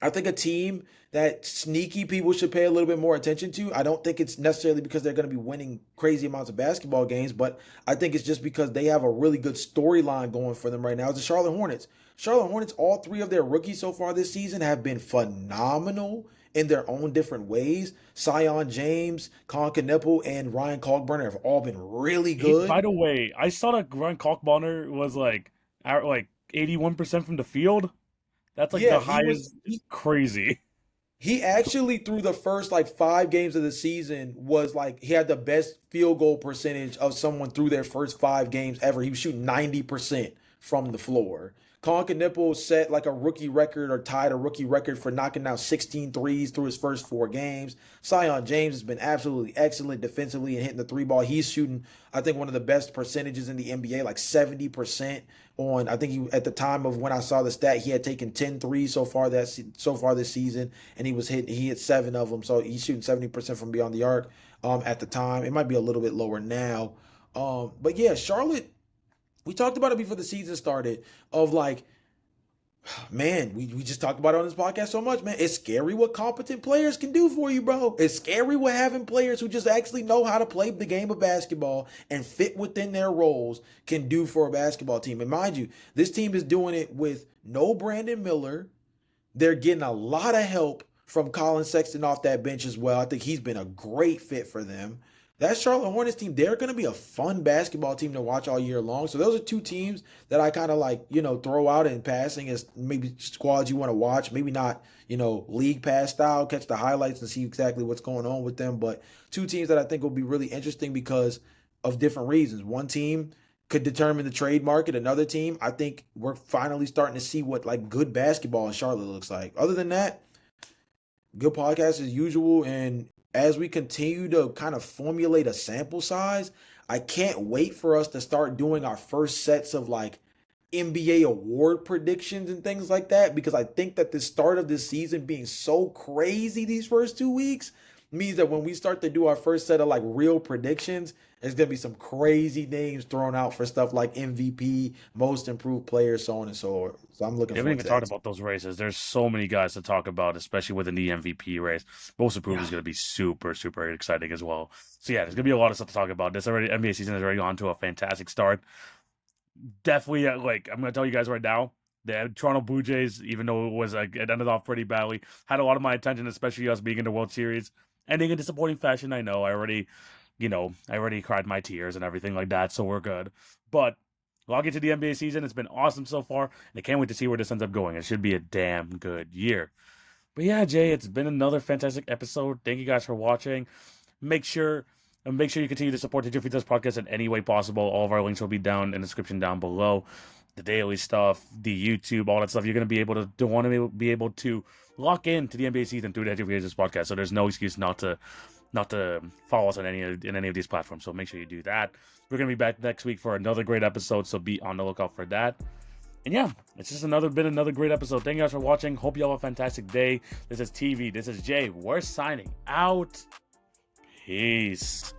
I think, a team that sneaky people should pay a little bit more attention to. I don't think it's necessarily because they're going to be winning crazy amounts of basketball games, but I think it's just because they have a really good storyline going for them right now. It's the Charlotte Hornets. Charlotte Hornets, all three of their rookies so far this season have been phenomenal in their own different ways. Sion James, Colin Kneppel, and Ryan Kalkbrenner have all been really By good. the way, I saw that Grant Kalkbrenner was like 81% from the field. That's like Yeah, the he was. highest. Crazy. He actually through the first like 5 games of the season was like he had the best field goal percentage of someone through their first 5 games ever. He was shooting 90% from the floor. Colin Knippel set like a rookie record or tied a rookie record for knocking down 16 threes through his first 4 games. Sion James has been absolutely excellent defensively and hitting the three ball. He's shooting, I think, one of the best percentages in the NBA, like 70% on. I think he at the time of when I saw the stat, he had taken 10 threes so far this season, and he hit 7 of them. So he's shooting 70% from beyond the arc at the time. It might be a little bit lower now. But yeah, Charlotte, we talked about it before the season started of like, man, we just talked about it on this podcast so much, man. It's scary what competent players can do for you, bro. It's scary what having players who just actually know how to play the game of basketball and fit within their roles can do for a basketball team. And mind you, this team is doing it with no Brandon Miller. They're getting a lot of help from Colin Sexton off that bench as well. I think he's been a great fit for them. That Charlotte Hornets team, they're going to be a fun basketball team to watch all year long. So those are two teams that I kind of like, throw out in passing as maybe squads you want to watch. Maybe not, league pass style, catch the highlights and see exactly what's going on with them. But two teams that I think will be really interesting because of different reasons. One team could determine the trade market. Another team, I think we're finally starting to see what like good basketball in Charlotte looks like. Other than that, good podcast as usual. And as we continue to kind of formulate a sample size, I can't wait for us to start doing our first sets of like NBA award predictions and things like that, because I think that the start of this season being so crazy these first 2 weeks means that when we start to do our first set of like real predictions, there's going to be some crazy names thrown out for stuff like MVP, most improved player, so on and so forth. So I'm looking We haven't forward even to talked that. about those races. There's so many guys to talk about, especially within the MVP race. Most improved Yeah. is going to be super, super exciting as well. So yeah, there's going to be a lot of stuff to talk about. This already NBA season is already on to a fantastic start. Definitely, like I'm going to tell you guys right now, the Toronto Blue Jays, even though it ended off pretty badly, had a lot of my attention, especially us being in the World Series. Ending in disappointing fashion, I know. I already cried my tears and everything like that, so we're good. But log into the NBA season. It's been awesome so far, and I can't wait to see where this ends up going. It should be a damn good year. But yeah, Jay, it's been another fantastic episode. Thank you guys for watching. Make sure make sure you continue to support the Jiffy Dust podcast in any way possible. All of our links will be down in the description down below. The daily stuff, the YouTube, all that stuff. You're going to be able to lock in to the NBA season through the Jiffy Dust podcast. So there's no excuse not to follow us on any of these platforms. So make sure you do that. We're gonna be back next week for another great episode. So be on the lookout for that. And yeah, it's just another great episode. Thank you guys for watching. Hope you all have a fantastic day. This is TV. This is Jay. We're signing out. Peace.